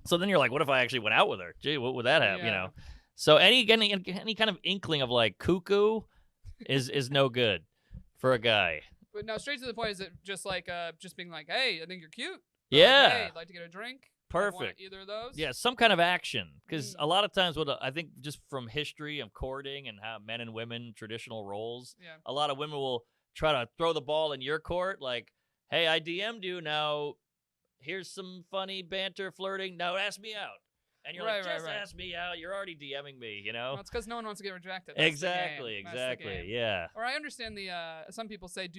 A: So then you're like, what if I actually went out with her? Gee, what would that have? You know. So any kind of inkling of like cuckoo is no good for a guy.
B: But no, straight to the point. Is it just like just being like, hey, I think you're cute. Or
A: Yeah.
B: Like, hey, I'd like to get a drink.
A: Perfect.
B: Either of those.
A: Yeah, some kind of action. Because a lot of times, what I think just from history of courting and how men and women traditional roles, a lot of women will try to throw the ball in your court. Like, hey, I DM'd you. Now here's some funny banter, flirting. Now ask me out. And you're like, just ask me out. You're already DMing me, you know?
B: Well, it's because no one wants to get rejected. That's
A: exactly, yeah.
B: Or I understand some people say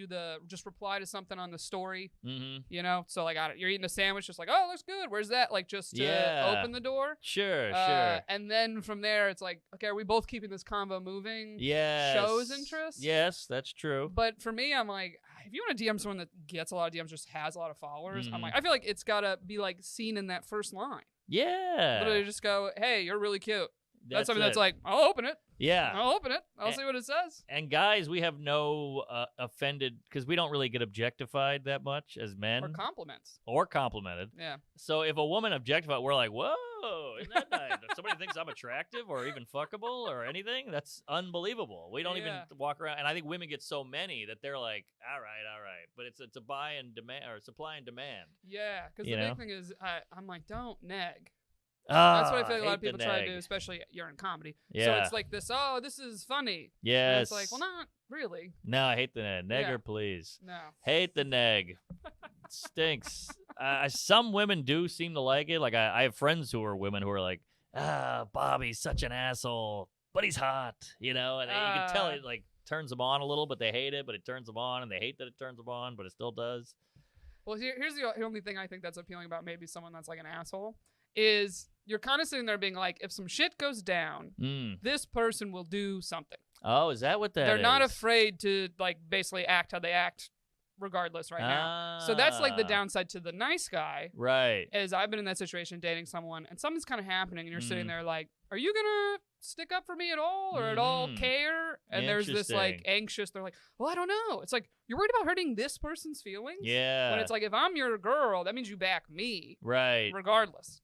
B: just reply to something on the story,
A: Mm-hmm.
B: you know? So, like, you're eating a sandwich, just like, oh, looks good. Where's that? Like, just to open the door.
A: Sure.
B: And then from there, it's like, okay, are we both keeping this convo moving?
A: Yes.
B: Shows interest?
A: Yes, that's true.
B: But for me, I'm like, if you want to DM someone that gets a lot of DMs, just has a lot of followers, I'm like, I feel like it's got to be, like, seen in that first line.
A: Yeah.
B: Literally just go, hey, you're really cute. That's something
A: it.
B: that's like, I'll open it.
A: Yeah.
B: I'll open it. I'll see what it says.
A: And guys, we have no offended, because we don't really get objectified that much as men.
B: Or compliments.
A: Or complimented.
B: Yeah.
A: So if a woman objectified, we're like, whoa, isn't that nice? If somebody thinks I'm attractive or even fuckable or anything, that's unbelievable. We don't even walk around. And I think women get so many that they're like, all right. But it's a buy and demand, or supply and demand.
B: Yeah. Because the big thing is, I'm like, don't neg.
A: Oh,
B: that's what I feel like a lot of people try to do, especially you're in comedy.
A: Yeah.
B: So it's like this, this is funny.
A: Yes.
B: And it's like, well, not really.
A: No, I hate the neg. Negger, please.
B: No.
A: Hate the neg. It stinks. Some women do seem to like it. Like, I have friends who are women who are like, Bobby's such an asshole, but he's hot, you know? And you can tell it, like, turns them on a little, but they hate it, but it turns them on, and they hate that it turns them on, but it still does.
B: Well, here's the only thing I think that's appealing about maybe someone that's like an asshole is you're kind of sitting there being like, if some shit goes down, this person will do something.
A: Oh, is that what that is?
B: They're not afraid to, like, basically act how they act regardless now. So that's, like, the downside to the nice guy.
A: Right.
B: Is I've been in that situation dating someone, and something's kind of happening, and you're sitting there like, are you going to stick up for me at all or at all care? And there's this, like, anxious, they're like, well, I don't know. It's like, you're worried about hurting this person's feelings?
A: Yeah.
B: When it's like, if I'm your girl, that means you back me.
A: Right.
B: Regardless.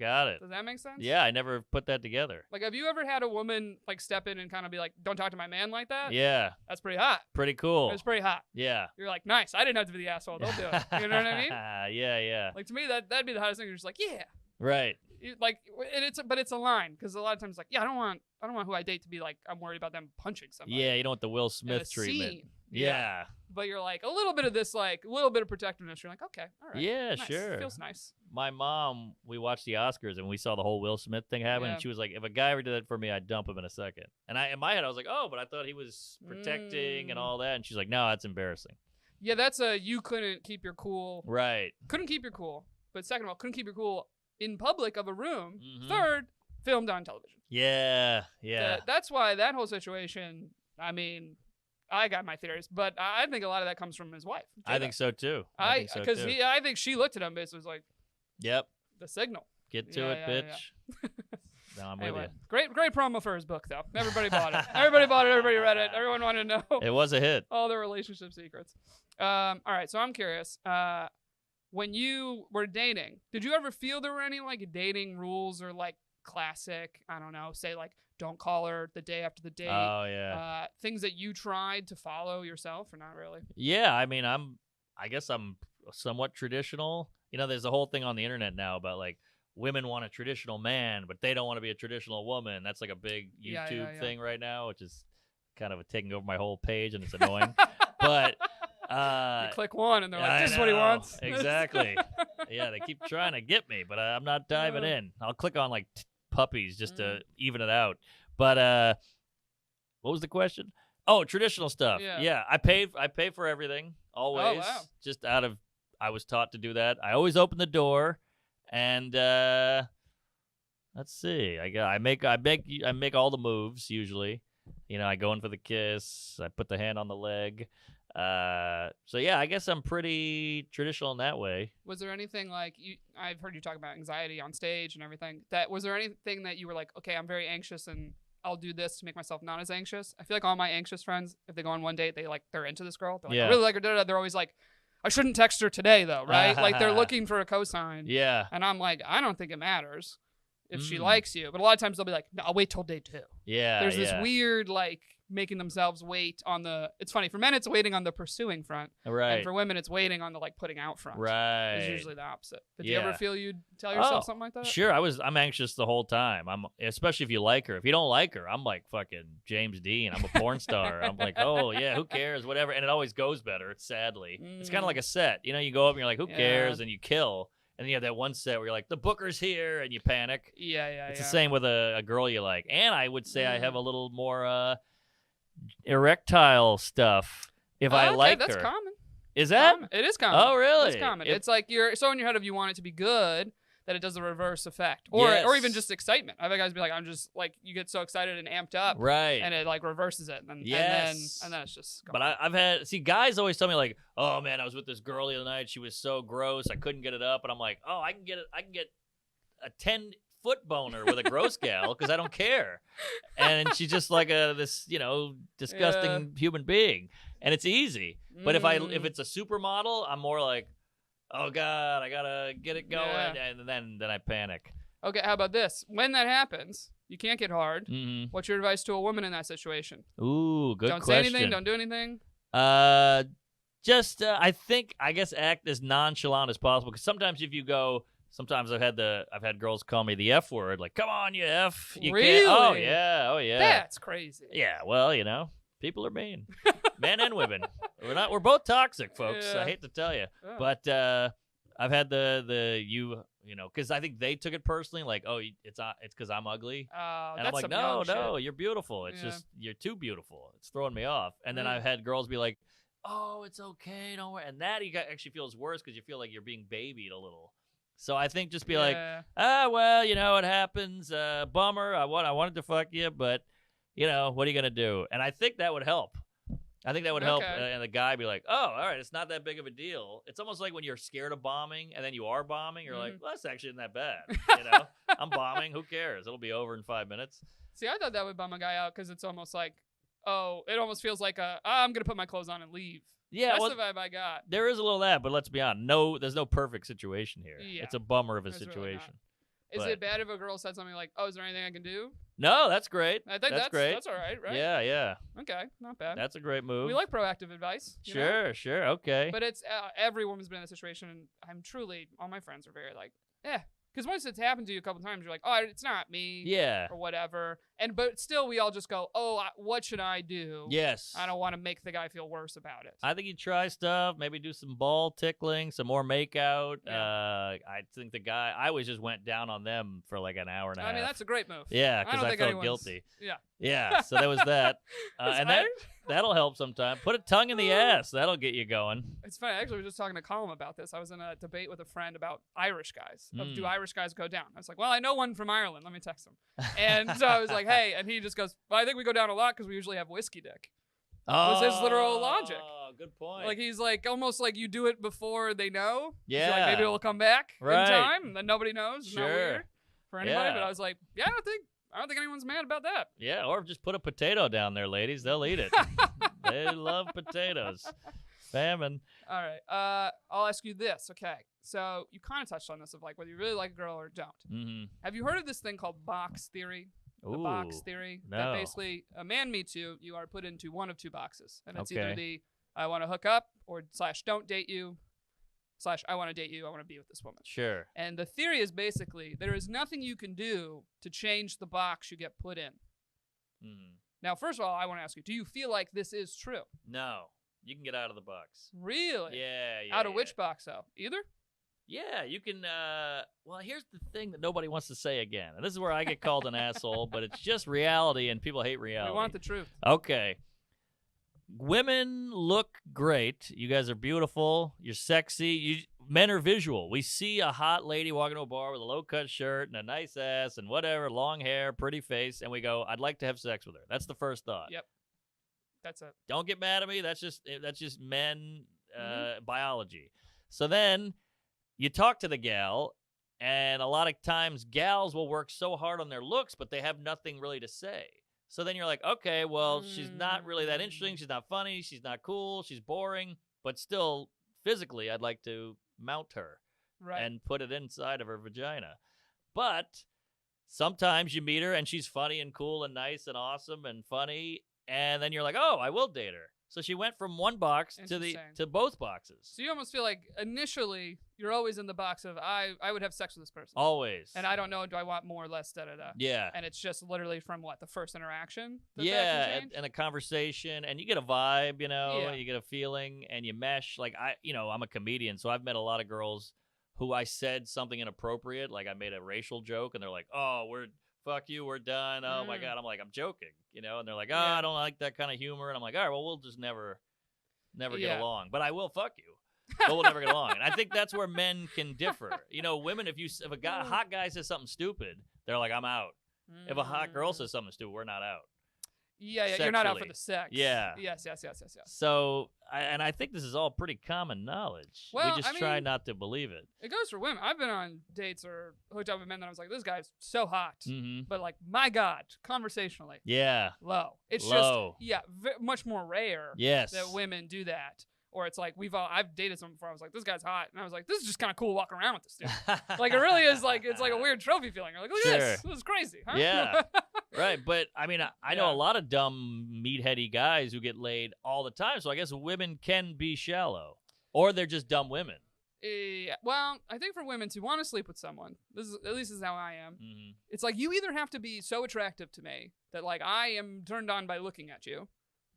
A: Got it.
B: Does that make sense?
A: Yeah, I never put that together.
B: Like, have you ever had a woman, like, step in and kind of be like, don't talk to my man like that?
A: Yeah.
B: That's pretty hot.
A: Pretty cool.
B: It's pretty hot.
A: Yeah.
B: You're like, nice. I didn't have to be the asshole. They'll do it. You know what I mean?
A: Yeah.
B: Like, to me, that'd be the hottest thing. You're just like, yeah.
A: Right.
B: But it's a line, because a lot of times, like, yeah, I don't want who I date to be like, I'm worried about them punching somebody.
A: Yeah, you don't want the Will Smith treatment.
B: Scene.
A: Yeah.
B: But you're like, a little bit of this, like, a little bit of protectiveness. You're like, okay, all right.
A: Yeah,
B: nice.
A: sure.
B: Feels nice.
A: My mom, we watched the Oscars and we saw the whole Will Smith thing happen, and she was like, if a guy ever did that for me, I'd dump him in a second. And in my head, I was like, oh, but I thought he was protecting and all that. And she's like, no, that's embarrassing.
B: Yeah, you couldn't keep your cool.
A: Right.
B: Couldn't keep your cool. But second of all, couldn't keep your cool in public of a room. Third, filmed on television.
A: Yeah.
B: That's why that whole situation, I mean, I got my theories, but I think a lot of that comes from his wife.
A: I think so too.
B: I think she looked at him basically was like,
A: yep,
B: the signel.
A: Get to it, bitch. Yeah. No, I'm with you.
B: Great promo for his book, though. Everybody bought it. Everybody read it. Everyone wanted to know.
A: It was a hit.
B: All the relationship secrets. All right, so I'm curious. when you were dating, did you ever feel there were any like dating rules or like classic, I don't know, say like don't call her the day after the date?
A: Oh yeah.
B: Things that you tried to follow yourself or not really?
A: Yeah, I mean, I guess I'm somewhat traditional. You know, there's a whole thing on the internet now about like women want a traditional man, but they don't want to be a traditional woman. That's like a big YouTube thing right now, which is kind of taking over my whole page, and it's annoying. But
B: you click one, and they're like, "This is what he wants."
A: Exactly. Yeah, they keep trying to get me, but I'm not diving in. I'll click on like puppies just to even it out. But what was the question? Oh, traditional stuff. Yeah, I pay for everything always.
B: Oh, wow.
A: Just out of I was taught to do that. I always open the door, and let's see. I make all the moves usually. You know, I go in for the kiss. I put the hand on the leg. So yeah, I guess I'm pretty traditional in that way.
B: Was there anything like I've heard you talk about anxiety on stage and everything. Was there anything that you were like, okay, I'm very anxious and I'll do this to make myself not as anxious? I feel like all my anxious friends, if they go on one date, they're into this girl. They're like, I really like her. They're always like, I shouldn't text her today though, right? Like they're looking for a cosign.
A: Yeah.
B: And I'm like, I don't think it matters if she likes you. But a lot of times they'll be like, no, I'll wait till day 2.
A: Yeah.
B: There's this weird like making themselves wait on the. It's funny, for men it's waiting on the pursuing front,
A: right?
B: And for women it's waiting on the like putting out front,
A: right?
B: It's usually the opposite. Did you ever feel you'd tell yourself something like that?
A: Sure, I'm anxious the whole time. Especially if you like her. If you don't like her, I'm like fucking James Dean. I'm a porn star. I'm like, oh yeah, who cares, whatever. And it always goes better. Sadly, it's kind of like a set. You know, you go up and you're like, who cares, and you kill. And then you have that one set where you're like, the booker's here, and you panic.
B: Yeah.
A: It's the same with a girl you like. And I would say I have a little more erectile stuff if I like her.
B: That's common.
A: Is that?
B: It is common.
A: Oh, really?
B: It's common. It's like you're so in your head if you want it to be good that it does the reverse effect. Or even just excitement. I've had guys be like, I'm just like, you get so excited and amped up.
A: Right.
B: And it like reverses it. And then it's just gone.
A: But I've had, guys always tell me like, oh man, I was with this girl the other night. She was so gross. I couldn't get it up. And I'm like, oh, I can get a 10-foot boner with a gross gal because I don't care. And she's just like this, disgusting human being. And it's easy. But if it's a supermodel, I'm more like, oh God, I gotta get it going, and then I panic.
B: Okay, how about this? When that happens, you can't get hard.
A: Mm-hmm.
B: What's your advice to a woman in that situation?
A: Ooh, good question.
B: Don't say anything. Don't do anything.
A: I guess act as nonchalant as possible. Because sometimes if you go, sometimes I've had girls call me the F word, like, come on, you F. You
B: really?
A: Can't. Oh yeah.
B: That's crazy.
A: Yeah, well, people are mean, men and women. We're both toxic, folks.
B: Yeah.
A: I hate to tell you,
B: Oh.
A: but I've had because I think they took it personally, like, oh, it's because I'm ugly, and I'm like, no, you're beautiful. It's just you're too beautiful. It's throwing me off. And then I've had girls be like, oh, it's okay, don't worry. And that actually feels worse because you feel like you're being babied a little. So I think just be like, well, it happens. Bummer. I wanted to fuck you, but what are you gonna do? And I think that would help. I think that would help, and the guy be like, oh, all right, it's not that big of a deal. It's almost like when you're scared of bombing, and then you are bombing, you're like, well, that's actually not that bad. I'm bombing. Who cares? It'll be over in 5 minutes.
B: See, I thought that would bum a guy out because it's almost like, it almost feels like I'm going to put my clothes on and leave.
A: Yeah,
B: that's the vibe I got.
A: There is a little of that, but let's be honest. There's no perfect situation here.
B: Yeah.
A: It's a bummer of a situation.
B: Really is it bad if a girl said something like, oh, is there anything I can do?
A: No, that's great.
B: I think that's
A: great.
B: That's all right, right?
A: Yeah.
B: Okay, not bad.
A: That's a great move.
B: We like proactive advice.
A: Sure, okay.
B: But it's every woman's been in a situation, and I'm truly, all my friends are very like, because once it's happened to you a couple times, you're like, oh, it's not me, or whatever. But still, we all just go, oh, what should I do?
A: Yes.
B: I don't want to make the guy feel worse about it.
A: I think you try stuff, maybe do some ball tickling, some more makeout.
B: Yeah.
A: I think I always just went down on them for like an hour and a half.
B: I mean, that's a great move.
A: Yeah, because I felt guilty.
B: Yeah.
A: Yeah, so there was that. And that'll help sometime. Put a tongue in the ass. That'll get you going.
B: It's funny. Actually, I was just talking to Colin about this. I was in a debate with a friend about Irish guys. Do Irish guys go down? I was like, well, I know one from Ireland. Let me text him. And so I was like, hey. And he just goes, well, I think we go down a lot because we usually have whiskey dick. Was his literal logic.
A: Oh, good point.
B: Like, he's like, almost like you do it before they know.
A: Yeah.
B: Like, maybe it'll come back in
A: Right.
B: time. And then nobody knows. It's
A: Sure.
B: not weird for anybody.
A: Yeah.
B: But I was like, I don't think anyone's mad about that.
A: Yeah, or just put a potato down there, ladies. They'll eat it. They love potatoes. Famine.
B: All right. I'll ask you this. Okay. So you kind of touched on this of like whether you really like a girl or don't.
A: Mm-hmm.
B: Have you heard of this thing called box theory? The box theory.
A: No.
B: That basically, a man meets you, you are put into one of two boxes. And it's either
A: Okay.
B: the I want to hook up or / don't date you / I want to date you, I want to be with this woman.
A: Sure.
B: And the theory is basically there is nothing you can do to change the box you get put in.
A: Mm.
B: Now, first of all, I want to ask you, do you feel like this is true?
A: No. You can get out of the box.
B: Really?
A: Yeah.
B: Out of which box, though? Either?
A: Yeah, you can. Well, here's the thing that nobody wants to say again. And this is where I get called an asshole, but it's just reality, and people hate reality.
B: We want the truth.
A: Okay. Women look great. You guys are beautiful. You're sexy. Men are visual. We see a hot lady walking to a bar with a low-cut shirt and a nice ass and whatever, long hair, pretty face, and we go, I'd like to have sex with her. That's the first thought.
B: Yep. That's it.
A: Don't get mad at me. That's just men biology. So then you talk to the gal, and a lot of times gals will work so hard on their looks, but they have nothing really to say. So then you're like, okay, well, she's not really that interesting. She's not funny. She's not cool. She's boring. But still, physically, I'd like to mount her
B: Right.
A: and put it inside of her vagina. But sometimes you meet her, and she's funny and cool and nice and awesome and funny, and then you're like, oh, I will date her. So she went from one box
B: Interesting.
A: to both boxes.
B: So you almost feel like initially you're always in the box of I would have sex with this person.
A: Always.
B: And I don't know, do I want more or less, da-da-da.
A: Yeah.
B: And it's just literally from what, the first interaction? That
A: Yeah,
B: can change?
A: and a conversation, and you get a vibe,
B: Yeah.
A: you get a feeling, and you mesh. Like, I'm a comedian, so I've met a lot of girls who I said something inappropriate, like I made a racial joke, and they're like, oh, fuck you, we're done. Oh, my God. I'm like, I'm joking, and they're like, oh,
B: Yeah.
A: I don't like that kind of humor. And I'm like, all right, well, we'll just never get
B: Yeah.
A: along. But I will fuck you. But we'll never get along. And I think that's where men can differ. Women, if a hot guy says something stupid, they're like, I'm out. If a hot girl says something stupid, we're not out.
B: Yeah, you're not out for
A: sexually.
B: the sex.
A: Yeah.
B: Yes.
A: So, I think this is all pretty common knowledge.
B: Well,
A: we just try not to believe it.
B: It goes for women. I've been on dates or hooked up with men that I was like, this guy's so hot.
A: Mm-hmm.
B: But like, my God, conversationally,
A: Yeah.
B: low. It's
A: Low.
B: just, much more rare
A: Yes.
B: that women do that. Or it's like, I've dated someone before. I was like, this guy's hot. And I was like, this is just kind of cool walking around with this dude. Like, it really is like, it's like a weird trophy feeling. You're like, look at this.
A: Sure.
B: This is crazy. Huh?
A: Yeah. Right, but I mean, I know
B: Yeah.
A: a lot of dumb, meatheady guys who get laid all the time, so I guess women can be shallow. Or they're just dumb women.
B: Well, I think for women to want to sleep with someone, at least this is how I am.
A: Mm-hmm.
B: It's like you either have to be so attractive to me that like I am turned on by looking at you,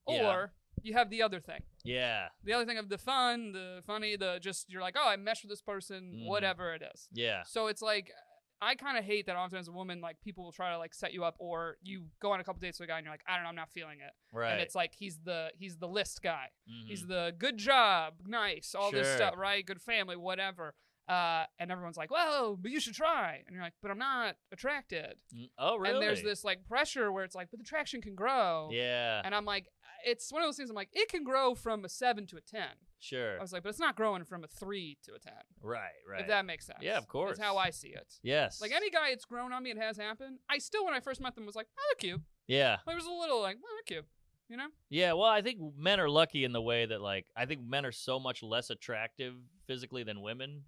B: or
A: Yeah.
B: you have the other thing.
A: Yeah,
B: The other thing of the fun, the funny, the just you're like, oh, I mesh with this person,
A: Mhm.
B: whatever it is.
A: yeah.
B: So it's like I kind of hate that often as a woman, like people will try to like set you up, or you go on a couple dates with a guy and you're like, I don't know, I'm not feeling it.
A: Right.
B: And it's like he's the list guy.
A: Mhm.
B: He's the good job, nice, all this
A: Sure.
B: stuff, right? Good family, whatever. And everyone's like, well, but you should try. And you're like, but I'm not attracted.
A: Oh, really?
B: And there's this like pressure where it's like, but the attraction can grow.
A: Yeah,
B: And I'm like, it's one of those things I'm like, it can grow from a 7 to a 10.
A: sure.
B: I was like, but it's not growing from a 3 to a 10.
A: Right, right.
B: If that makes sense.
A: Yeah, of course.
B: That's how I see it.
A: Yes.
B: Like any guy it's grown on me, it has happened. I still, when I first met them, was like, oh, they're cute.
A: Yeah.
B: Like, it was a little like, oh, they're cute. You know?
A: Yeah, well, I think men are lucky in the way that, like, I think men are so much less attractive physically than women.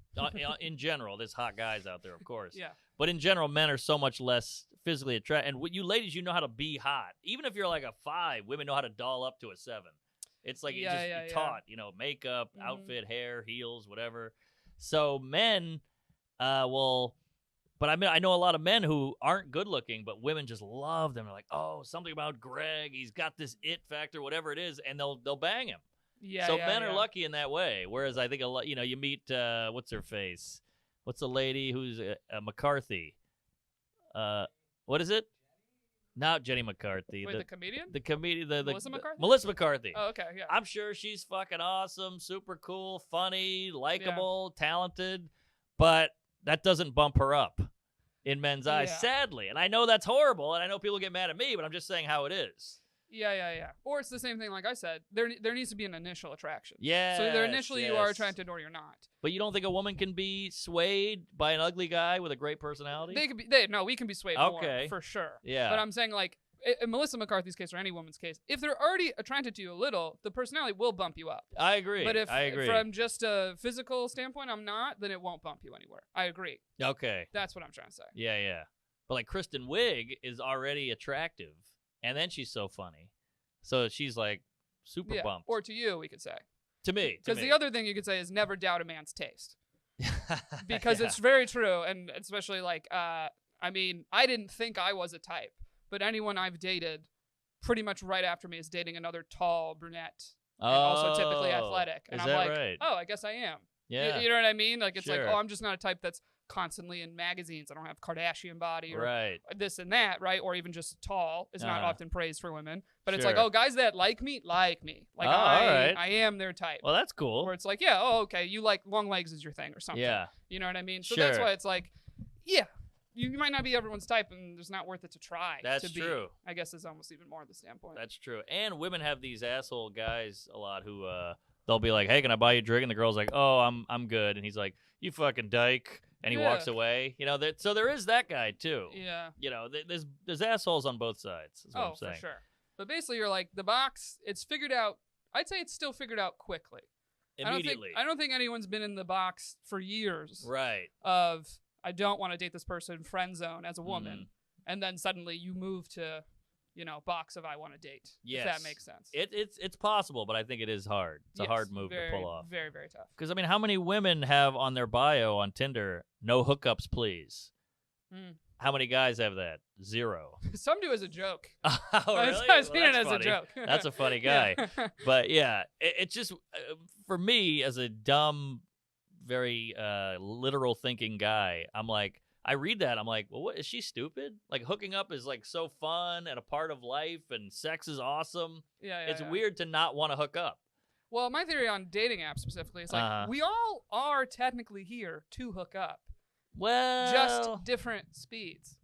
A: In general, there's hot guys out there, of course.
B: Yeah.
A: But in general, men are so much less physically attractive. And you ladies, you know how to be hot. Even if you're like a 5, women know how to doll up to a 7. It's like
B: Yeah,
A: you're
B: yeah.
A: taught, makeup,
B: Mhm.
A: outfit, hair, heels, whatever. So men will... But I know a lot of men who aren't good looking, but women just love them. They're like, oh, something about Greg. He's got this it factor, whatever it is, and they'll bang him.
B: Yeah.
A: So
B: yeah,
A: men
B: yeah.
A: are lucky in that way. Whereas I think a lot, you meet what's her face? What's the lady who's McCarthy? What is it? Not Jenny McCarthy.
B: Wait, the comedian?
A: the comedian.
B: Melissa McCarthy?
A: Melissa McCarthy.
B: Oh, okay. Yeah.
A: I'm sure she's fucking awesome, super cool, funny, likable, talented, but that doesn't bump her up in men's eyes,
B: Yeah.
A: sadly. And I know that's horrible, and I know people get mad at me, but I'm just saying how it is.
B: Yeah. Or it's the same thing, like I said. There needs to be an initial attraction.
A: Yeah.
B: So either initially you are attracted or you're not.
A: But you don't think a woman can be swayed by an ugly guy with a great personality?
B: We can be swayed
A: Okay.
B: more, for sure.
A: Yeah.
B: But I'm saying, like, in Melissa McCarthy's case or any woman's case, if they're already attracted to you a little, the personality will bump you up.
A: I agree.
B: But if
A: I agree.
B: from just a physical standpoint I'm not, then it won't bump you anywhere. I agree.
A: Okay.
B: That's what I'm trying to say.
A: Yeah. But like Kristen Wiig is already attractive, and then she's so funny, so she's like super bumped.
B: Or to you, we could say.
A: To me.
B: Because the other thing you could say is never doubt a man's taste. Because it's very true, and especially like, I mean, I didn't think I was a type, but anyone I've dated pretty much right after me is dating another tall brunette and also typically athletic. And
A: is
B: I'm
A: that
B: like,
A: right?
B: oh, I guess I am.
A: Yeah.
B: You know what I mean? Like, it's
A: Sure.
B: like, oh, I'm just not a type that's constantly in magazines. I don't have Kardashian body or
A: Right.
B: this and that, right? Or even just tall is not often praised for women. But it's like,
A: Sure.
B: oh, guys that like me. Like,
A: all right.
B: I am their type.
A: Well, that's cool.
B: Where it's like, yeah, oh, okay, you like long legs is your thing or something.
A: Yeah.
B: You know what I mean? So that's
A: Sure.
B: why it's like, yeah, you might not be everyone's type, and it's not worth it to try.
A: That's
B: to be,
A: true.
B: I guess is almost even more the standpoint.
A: That's true. And women have these asshole guys a lot who they'll be like, "Hey, can I buy you a drink?" And the girl's like, "Oh, I'm good." And he's like, "You fucking dyke." And he walks away. You know, so there is that guy too.
B: Yeah.
A: You know, there's assholes on both sides. Is what I'm saying.
B: For sure. But basically, you're like, the box, it's figured out. I'd say it's still figured out quickly.
A: Immediately.
B: I don't think anyone's been in the box for years.
A: Right.
B: Of, I don't want to date this person, friend zone as a woman.
A: Mm-hmm.
B: And then suddenly you move to, you know, box of I want to date.
A: Yes.
B: If that makes sense.
A: It's possible, but I think it is hard. It's a hard move to pull off.
B: Very, very tough.
A: Because, I mean, how many women have on their bio on Tinder, no hookups, please? How many guys have that? 0.
B: Some do as a joke.
A: Oh, really?
B: I've seen it as
A: funny.
B: a joke.
A: That's a funny guy.
B: Yeah.
A: But, yeah, it's just, for me, as a dumb, very literal thinking guy, I'm like, I read that, I'm like, well, what, is she stupid? Like, hooking up is, like, so fun and a part of life, and sex is awesome. It's weird to not want to hook up.
B: Well, my theory on dating apps specifically is like, we all are technically here to hook up.
A: Well,
B: just different speeds.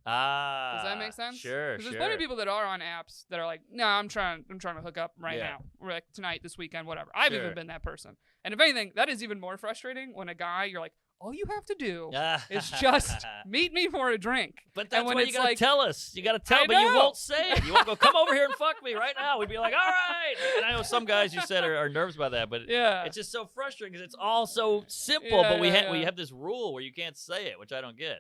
B: Does that make sense?
A: Sure.
B: Because there's plenty of people that are on apps that are like, no, I'm trying to hook up right now, or like tonight, this weekend, whatever. I've even been that person. And if anything, that is even more frustrating when a guy, you're like, all you have to do is just meet me for a drink.
A: But that's
B: when
A: what you gotta tell us. You gotta tell, but you won't say it. You won't go, come over here and fuck me right now. We'd be like, all right. And I know some guys you said are nervous about that, but it's just so frustrating because it's all so simple. But we have this rule where you can't say it, which I don't get.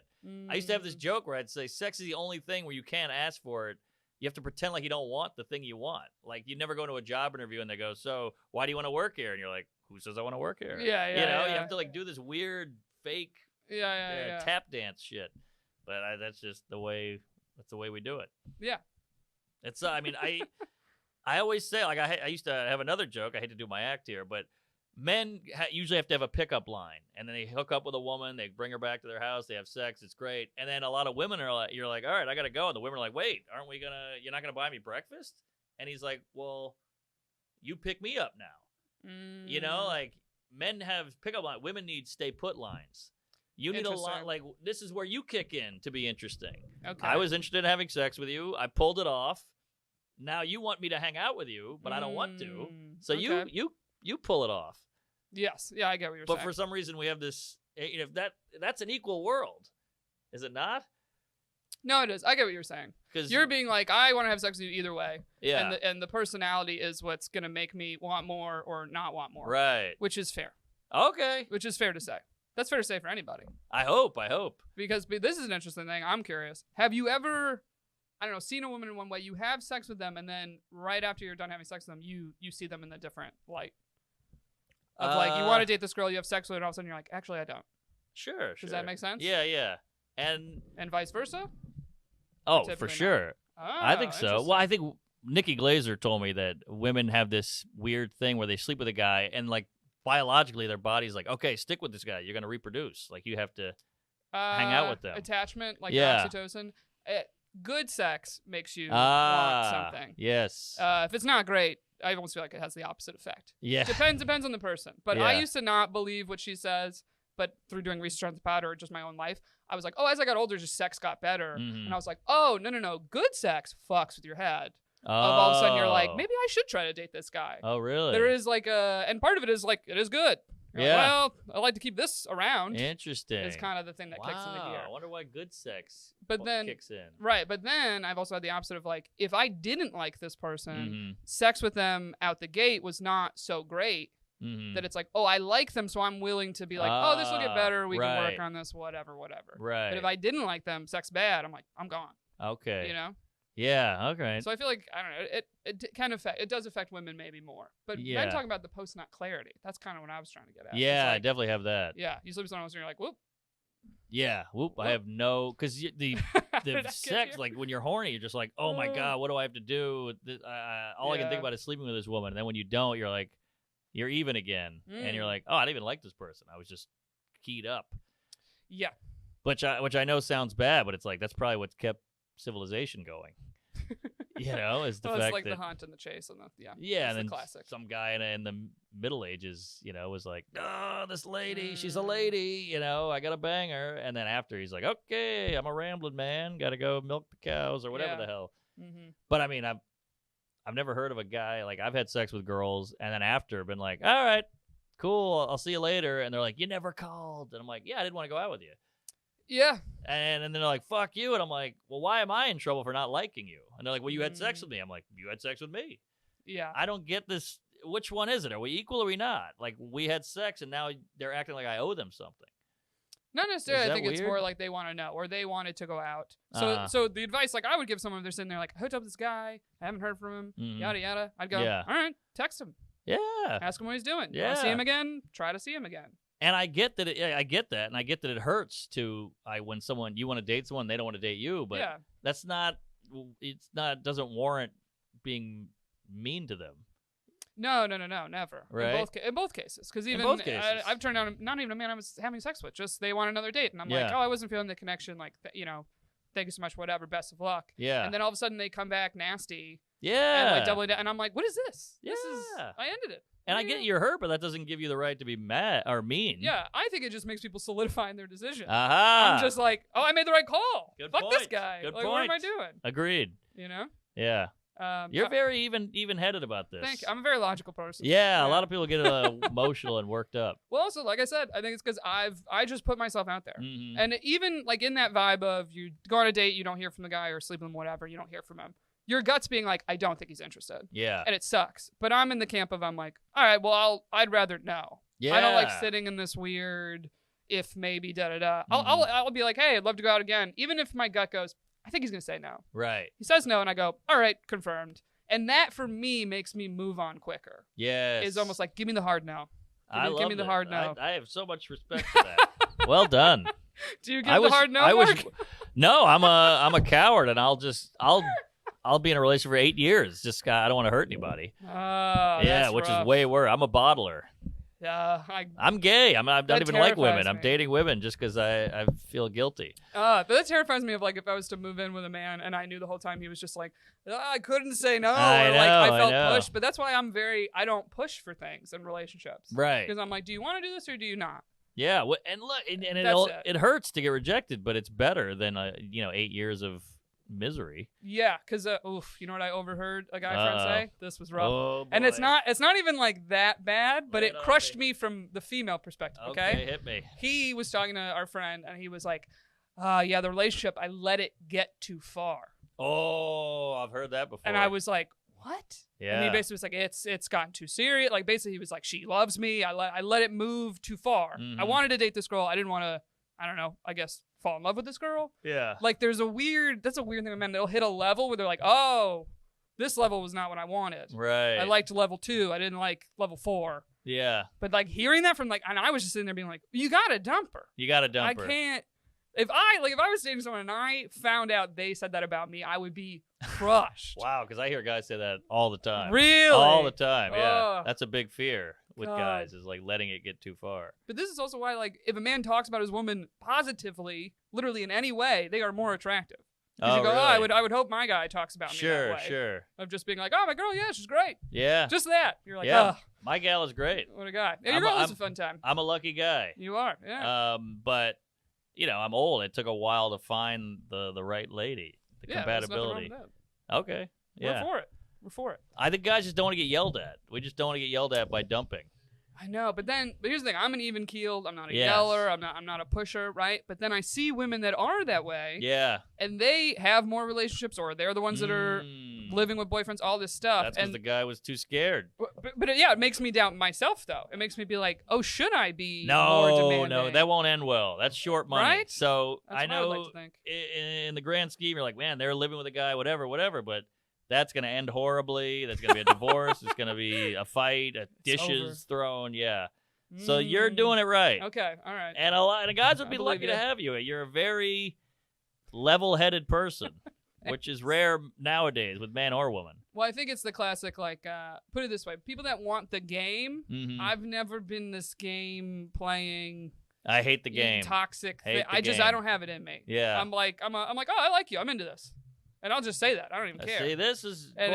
A: I used to have this joke where I'd say, sex is the only thing where you can't ask for it. You have to pretend like you don't want the thing you want. Like, you never go to a job interview and they go, so why do you want to work here? And you're like, who says I want to work here? You have to like do this weird fake tap dance shit. But that's just the way we do it.
B: Yeah.
A: It's I mean, I always say, like, I used to have another joke. I hate to do my act here, but men usually have to have a pickup line, and then they hook up with a woman, they bring her back to their house, they have sex, it's great. And then a lot of women are like, you're like, all right, I gotta go. And the women are like, wait, you're not gonna buy me breakfast? And he's like, well, you pick me up now. You know, like, men have pickup line. Women need stay put lines. You need a lot, like, this is where you kick in to be interesting. Okay. I was interested in having sex with you. I pulled it off. Now you want me to hang out with you, but I don't want to. So you pull it off.
B: Yes. Yeah, I get what you're saying.
A: But for some reason we have this, you know, that's an equal world. Is it not?
B: No, it is. I get what you're saying. Because you're being like, I want to have sex with you either way.
A: Yeah.
B: And the personality is what's going to make me want more or not want more.
A: Right.
B: Which is fair.
A: Okay.
B: Which is fair to say. That's fair to say for anybody.
A: I hope.
B: Because this is an interesting thing. I'm curious. Have you ever, I don't know, seen a woman in one way, you have sex with them, and then right after you're done having sex with them, you see them in a different light? Of like, you want to date this girl, you have sex with her, and all of a sudden you're like, actually, I don't.
A: Sure.
B: Does that make sense?
A: Yeah. And
B: vice versa?
A: Oh, for sure.
B: Oh,
A: I think so. Well, I think Nikki Glaser told me that women have this weird thing where they sleep with a guy, and like biologically their body's like, okay, stick with this guy. You're going to reproduce. Like, you have to hang out with them.
B: Attachment, like oxytocin. Good sex makes you want something.
A: Yes.
B: If it's not great, I almost feel like it has the opposite effect.
A: Yeah.
B: Depends on the person. But I used to not believe what she says, but through doing research on the powder or just my own life, I was like, oh, as I got older, just sex got better.
A: Mm-hmm.
B: And I was like, oh, no. Good sex fucks with your head. All of a sudden you're like, maybe I should try to date this guy.
A: Oh, really?
B: There is like and part of it is like, it is good. You're
A: Yeah.
B: like, well, I like to keep this around.
A: Interesting.
B: It's kind of the thing that kicks into gear.
A: I wonder why good sex
B: But then-
A: kicks in.
B: Right, but then I've also had the opposite of like, if I didn't like this person,
A: Mm-hmm.
B: sex with them out the gate was not so great
A: Mm-hmm.
B: that it's like, oh, I like them, so I'm willing to be like, oh, this will get better. We can
A: right.
B: work on this, whatever.
A: Right.
B: But if I didn't like them, sex bad, I'm like, I'm gone.
A: Okay.
B: You know?
A: Yeah. Okay.
B: So I feel like, I don't know, it kind of it does affect women maybe more. But
A: Yeah.
B: men talking about the post-nut clarity. That's kind of what I was trying to get at.
A: Yeah,
B: It's
A: I
B: like,
A: definitely have that.
B: yeah, you sleep with someone else and you're like, whoop.
A: Yeah. Whoop. I
B: Whoop.
A: have no, because the
B: How did I get
A: sex,
B: here?
A: like when you're horny, you're just like, oh my God, what do I have to do? All I can think
B: Yeah.
A: about is sleeping with this woman. And then when you don't, you're like, you're even again. And you're
B: Mm.
A: like, oh, I didn't even like this person. I was just keyed up.
B: Yeah.
A: Which I know sounds bad, but it's like, that's probably what's kept civilization going. You know, is the
B: Well,
A: fact
B: it's like
A: that.
B: the hunt and the chase and the,
A: Yeah,
B: that's
A: and
B: the
A: then
B: classic.
A: some guy in the Middle Ages, you know, was like, "Oh, this lady, she's a lady, you know, I gotta bang her." And then after, he's like, "Okay, I'm a rambling man, gotta go milk the cows or whatever
B: Yeah.
A: the hell."
B: Mm-hmm.
A: But I mean, I've never heard of a guy like I've had sex with girls, and then after been like, "All right, cool, I'll see you later," and they're like, "You never called," and I'm like, "Yeah, I didn't want to go out with you."
B: Yeah.
A: And then they're like, "Fuck you," and I'm like, "Well, why am I in trouble for not liking you?" And they're like, "Well, you had sex with me." I'm like, "You had sex with me."
B: Yeah.
A: I don't get this. Which one is it? Are we equal or are we not? Like, we had sex and now they're acting like I owe them something.
B: Not necessarily.
A: Is
B: I
A: that
B: think it's
A: weird?
B: more like they want to know, or they wanted to go out. So,
A: Uh-huh.
B: so the advice like I would give someone if they're sitting there like, I hooked up with this guy, I haven't heard from him,
A: Mhm.
B: yada yada. I'd go,
A: Yeah.
B: all right, text him,
A: Yeah.
B: ask him what he's doing. You wanna see
A: Yeah.
B: him again? Try to see him again.
A: And I get that. I get that. And I get that it hurts when someone, you want to date someone, they don't want to date you. But
B: Yeah.
A: that's not, doesn't warrant being mean to them.
B: No, never.
A: Right?
B: In both cases, because even
A: both cases.
B: I've turned down not even a man I was having sex with, just they want another date, and I'm like,
A: Yeah.
B: oh, I wasn't feeling the connection, like thank you so much, whatever, best of luck.
A: Yeah.
B: And then all of a sudden they come back nasty
A: yeah.
B: and like doubling down, and I'm like, what is this? This is
A: Yeah.
B: I ended it.
A: And I get you're hurt, but that doesn't give you the right to be mad or mean.
B: Yeah, I think it just makes people solidify in their decision.
A: Aha.
B: I'm just like, oh, I made the right call.
A: Good
B: Fuck this
A: point.
B: guy.
A: Good
B: like, what am I
A: point.
B: doing?
A: Agreed.
B: You know?
A: Yeah. You're
B: I-
A: very even-headed about this.
B: Thank you. I'm a very logical person.
A: Yeah, a lot of people get emotional and worked up.
B: Well, also, like I said, I think it's because I just put myself out there.
A: Mhm.
B: And even like in that vibe of you go on a date, you don't hear from the guy or sleep with him, whatever, you don't hear from him. Your gut's being like, I don't think he's interested.
A: Yeah.
B: And it sucks. But I'm in the camp of I'm like, all right, well, I'd rather know.
A: Yeah.
B: I don't like sitting in this weird if maybe da da da.
A: Mm-hmm.
B: I'll be like, hey, I'd love to go out again. Even if my gut goes, I think he's gonna say no.
A: Right.
B: He says no, and I go, all right, confirmed. And that for me makes me move on quicker.
A: Yes.
B: Is almost like, give me the hard no. Give me the
A: it.
B: hard no.
A: I have so much respect for that. Well done.
B: Do you give the hard no, Mark?
A: No, I'm a coward, and I'll be in a relationship for 8 years. Just I don't want to hurt anybody.
B: Oh,
A: Yeah,
B: that's
A: which
B: rough.
A: is way worse. I'm a bottler.
B: Yeah,
A: I'm gay. I don't
B: That
A: even like women.
B: terrifies
A: I'm
B: me.
A: dating women just because I feel guilty.
B: but that terrifies me of like if I was to move in with a man and I knew the whole time he was just like, I couldn't say no,
A: I
B: or like
A: know,
B: I
A: I
B: felt
A: know.
B: pushed. But that's why I don't push for things in relationships.
A: Right.
B: Because I'm like, do you want to do this or do you not?
A: Yeah. And look, and
B: That's
A: it hurts to get rejected, but it's better than 8 years of misery.
B: Yeah, because you know what I overheard a guy friend say? This was rough.
A: Oh,
B: And it's
A: boy.
B: not even like that bad, but
A: Lay
B: it
A: it on
B: crushed
A: me.
B: me from the female perspective.
A: Okay, hit me.
B: He was talking to our friend, and he was like, "Yeah, the relationship, I let it get too far."
A: Oh, I've heard that before.
B: And I was like, "What?"
A: Yeah.
B: And he basically was like, "It's gotten too serious." Like basically, he was like, "She loves me. I let it move too far. I
A: Mhm.
B: wanted to date this girl. I didn't want to. I don't know. I guess fall in love with this girl."
A: Yeah.
B: Like that's a weird thing with men. They'll hit a level where they're like, "Oh, this level was not what I wanted.
A: Right.
B: I liked level 2. I didn't like level 4."
A: Yeah.
B: But like hearing that from and I was just sitting there being like, "You gotta dump her.
A: You got to dump
B: I
A: her.
B: can't." If I was dating someone and I found out they said that about me, I would be crushed.
A: Wow, because I hear guys say that all the time.
B: Really?
A: All the time. Yeah.
B: Ugh.
A: That's a big fear with
B: God.
A: guys is like letting it get too far.
B: But this is also why, like, if a man talks about his woman positively, literally in any way, they are more attractive. Because
A: Oh,
B: you go,
A: really?
B: I would hope my guy talks about me
A: Sure,
B: that way.
A: sure.
B: Of just being like, oh, my girl, yeah, she's great.
A: Yeah.
B: Just that. You're like,
A: yeah.
B: oh,
A: My gal is great.
B: what a guy. Yeah,
A: I'm
B: your
A: a-
B: girl is
A: I'm-
B: a fun time.
A: I'm a lucky guy.
B: You are, yeah.
A: But I'm old. It took a while to find the right lady, the
B: Yeah, there's nothing wrong
A: compatibility.
B: with that.
A: Okay. Yeah.
B: We're for it. We're for it.
A: I think guys just don't want to get yelled at. We just don't want to get yelled at by dumping.
B: I know, but here's the thing: I'm an even keeled. I'm not a
A: Yes.
B: yeller. I'm not a pusher, right? But then I see women that are that way,
A: Yeah.
B: and they have more relationships, or they're the ones that are living with boyfriends, all this stuff.
A: That's because the guy was too scared.
B: But yeah, it makes me doubt myself, though. It makes me be like, oh, should I be more demanding?
A: No, that won't end well. That's short money.
B: Right?
A: So
B: That's
A: I
B: what I would
A: know
B: like to think.
A: in the grand scheme, you're like, man, they're living with a guy, whatever, but that's going to end horribly. That's going to be a divorce. It's going to be a fight, dishes thrown. Yeah. So you're doing it right.
B: Okay, all right.
A: And a lot of guys would
B: I
A: be
B: believe
A: lucky
B: you.
A: to have you. You're a very level-headed person, which is rare nowadays with man or woman.
B: Well, I think it's the classic, like, put it this way: people that want the game.
A: Mhm.
B: I've never been this game playing.
A: I hate the game.
B: Toxic.
A: Hate the
B: I
A: game.
B: don't have it in me.
A: Yeah.
B: I'm like, oh, I like you. I'm into this, and I'll just say that. I don't even care.
A: See, this is
B: And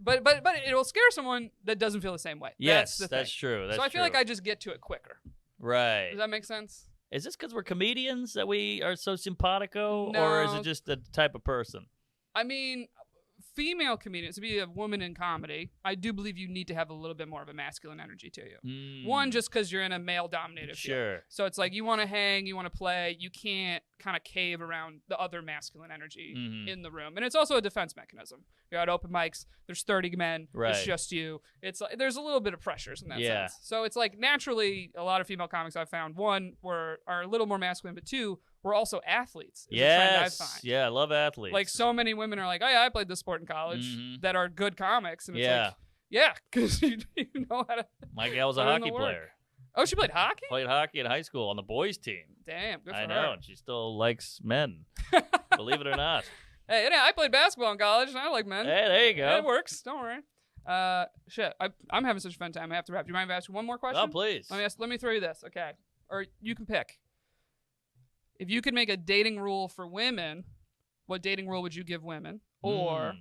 A: boy.
B: but it will scare someone that doesn't feel the same way.
A: Yes,
B: that's,
A: that's true. That's
B: so I feel
A: true.
B: like I just get to it quicker.
A: Right.
B: Does that make sense?
A: Is this because we're comedians that we are so simpatico, or is
B: No.
A: it just the type of person?
B: I mean, female comedians, to be a woman in comedy, I do believe you need to have a little bit more of a masculine energy to you. One, just because you're in a male-dominated field.
A: Sure.
B: So it's like you want to hang, you want to play, you can't kind of cave around the other masculine energy
A: Mhm.
B: in the room. And it's also a defense mechanism. You're at open mics, there's 30 men,
A: Right.
B: it's just you. It's like, there's a little bit of pressures in that
A: Yeah.
B: sense. So it's like naturally a lot of female comics I've found, one, are a little more masculine, but two, we're also athletes. Is a trend I
A: Yes.
B: find.
A: Yeah, I love athletes.
B: Like so many women are like, oh yeah, I played this sport in college
A: Mhm.
B: that are good comics. And it's
A: Yeah.
B: like, yeah, because you know how to.
A: My gal was a
B: put in the
A: hockey
B: work.
A: player.
B: Oh, she played hockey?
A: Played hockey in high school on the boys' team.
B: Damn, good for
A: I
B: her.
A: know, and she still likes men. Believe it or not.
B: Hey, yeah, I played basketball in college, and I like men.
A: Hey, there you
B: Yeah, it
A: go.
B: works. Don't worry. Shit, I'm having such a fun time. I have to wrap. Do you mind if I ask you one more question?
A: Oh, please.
B: Let me throw you this, okay? Or you can pick. If you could make a dating rule for women, what dating rule would you give women? Or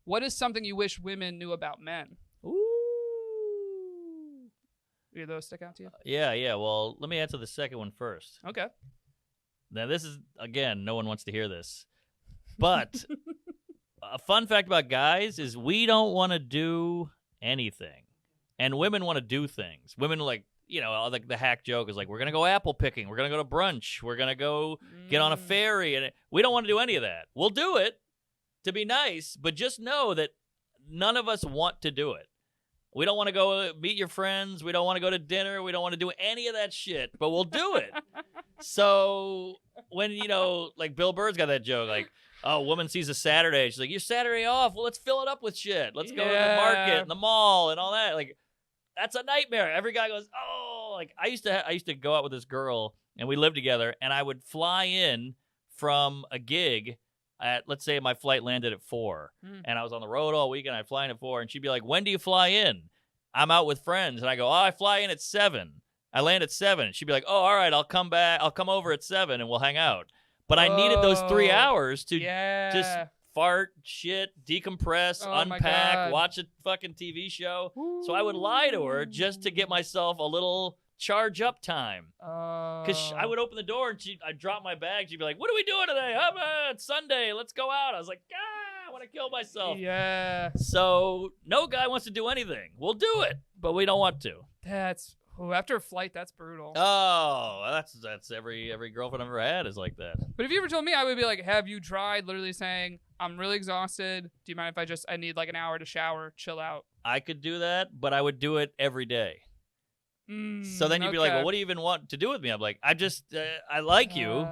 B: what is something you wish women knew about men?
A: Ooh.
B: Do those stick out to you?
A: Yeah. Well, let me answer the second one first.
B: Okay.
A: Now, this is, again, no one wants to hear this. But a fun fact about guys is we don't want to do anything. And women want to do things. Women, like, you know, like the hack joke is like, we're going to go apple picking. We're going to go to brunch. We're going to go get on a ferry. And we don't want to do any of that. We'll do it to be nice, but just know that none of us want to do it. We don't want to go meet your friends. We don't want to go to dinner. We don't want to do any of that shit, but we'll do it. So when, you know, like Bill Burr's got that joke, like, oh, a woman sees a Saturday. She's like, your Saturday off. Well, let's fill it up with shit. Let's go to the market and the mall and all that. Like, that's a nightmare. Every guy goes, oh, like I used to go out with this girl and we lived together and I would fly in from a gig at, let's say my flight landed at 4 and I was on the road all weekend. I'd fly in at 4 and she'd be like, when do you fly in? I'm out with friends. And I go, oh, I fly in at 7. I land at 7. And she'd be like, oh, all right, I'll come back. I'll come over at 7 and we'll hang out. But I needed those 3 hours to just fart, shit, decompress,
B: Oh my
A: unpack,
B: God.
A: watch a fucking TV show. So I would lie to her just to get myself a little charge up time. Because I would open the door and I'd drop my bag. She'd be like, what are we doing today? It's Sunday. Let's go out. I was like, I want to kill myself.
B: Yeah.
A: So no guy wants to do anything. We'll do it, but we don't want to.
B: After a flight, that's brutal.
A: Oh, that's every girlfriend I've ever had is like that.
B: But if you ever told me, I would be like, have you tried literally saying, I'm really exhausted. Do you mind if I need like an hour to shower, chill out?
A: I could do that, but I would do it every day. So then you'd be like, well, what do you even want to do with me? I'm like, I like you.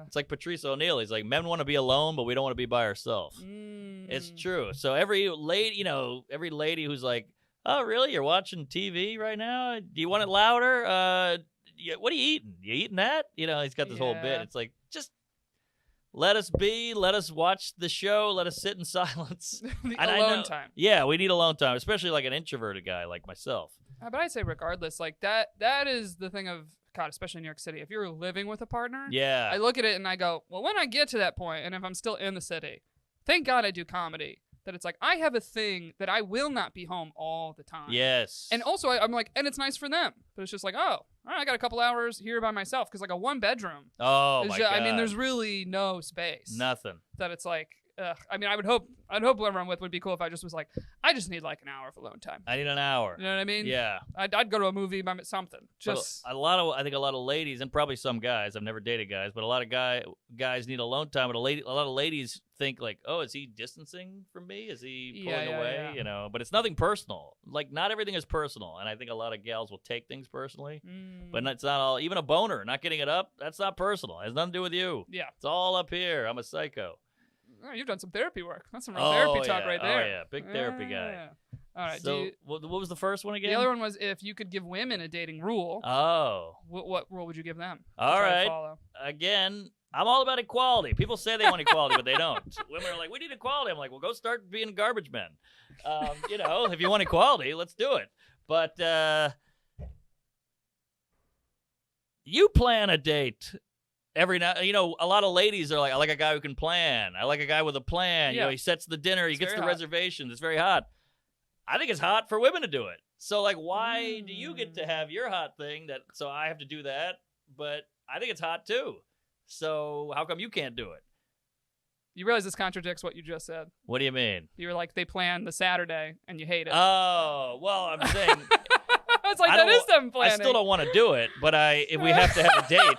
A: It's like Patrice O'Neal. He's like, men want to be alone, but we don't want to be by ourselves. It's true. So every lady who's like, oh, really? You're watching TV right now? Do you want it louder? What are you eating? You eating that? You know, he's got this whole bit. It's like, just let us be. Let us watch the show. Let us sit in silence.
B: The
A: And I
B: alone
A: know-
B: time.
A: Yeah, we need alone time, especially like an introverted guy like myself.
B: But I'd say regardless, like that is the thing of, God, especially in New York City. If you're living with a partner,
A: Yeah.
B: I look at it and I go, well, when I get to that point, and if I'm still in the city, thank God I do comedy. That it's like, I have a thing that I will not be home all the time.
A: Yes.
B: And also, I'm like, and it's nice for them. But it's just like, oh, all right, I got a couple hours here by myself. Because like a one bedroom.
A: oh, my God.
B: I mean, there's really no space.
A: Nothing.
B: That it's like, I mean, I'd hope whoever I'm with would be cool if I just was like, I just need like an hour of alone time.
A: I need an hour.
B: You know what I mean?
A: Yeah.
B: I'd go to a movie, something. Just
A: I think a lot of ladies and probably some guys. I've never dated guys, but a lot of guys need alone time. But a lot of ladies think like, oh, is he distancing from me? Is he pulling away?
B: Yeah.
A: You know, but it's nothing personal. Like not everything is personal, and I think a lot of gals will take things personally. But it's not all. Even a boner, not getting it up, that's not personal. It has nothing to do with you.
B: Yeah.
A: It's all up here. I'm a psycho.
B: Oh, you've done some therapy work. That's some real therapy talk right there.
A: Oh yeah, big therapy guy.
B: Yeah. All right.
A: So what was the first one again?
B: The other one was if you could give women a dating rule.
A: Oh.
B: What rule would you give them?
A: All right. Again, I'm all about equality. People say they want equality, but they don't. Women are like, we need equality. I'm like, well, go start being garbage men. You know, if you want equality, let's do it. But you plan a date. Every night, you know, a lot of ladies are like, I like a guy who can plan. I like a guy with a plan.
B: Yeah.
A: You know, he sets the dinner, he gets the
B: hot.
A: reservations. It's very hot. I think it's hot for women to do it. So, like, why do you get to have your hot thing so I have to do that? But I think it's hot too. So how come you can't do it?
B: You realize this contradicts what you just said.
A: What do you mean?
B: You were like, they plan the Saturday and you hate it.
A: Oh, well, I'm saying.
B: It's like, that is them planning.
A: I still don't want to do it, but if we have to have a date.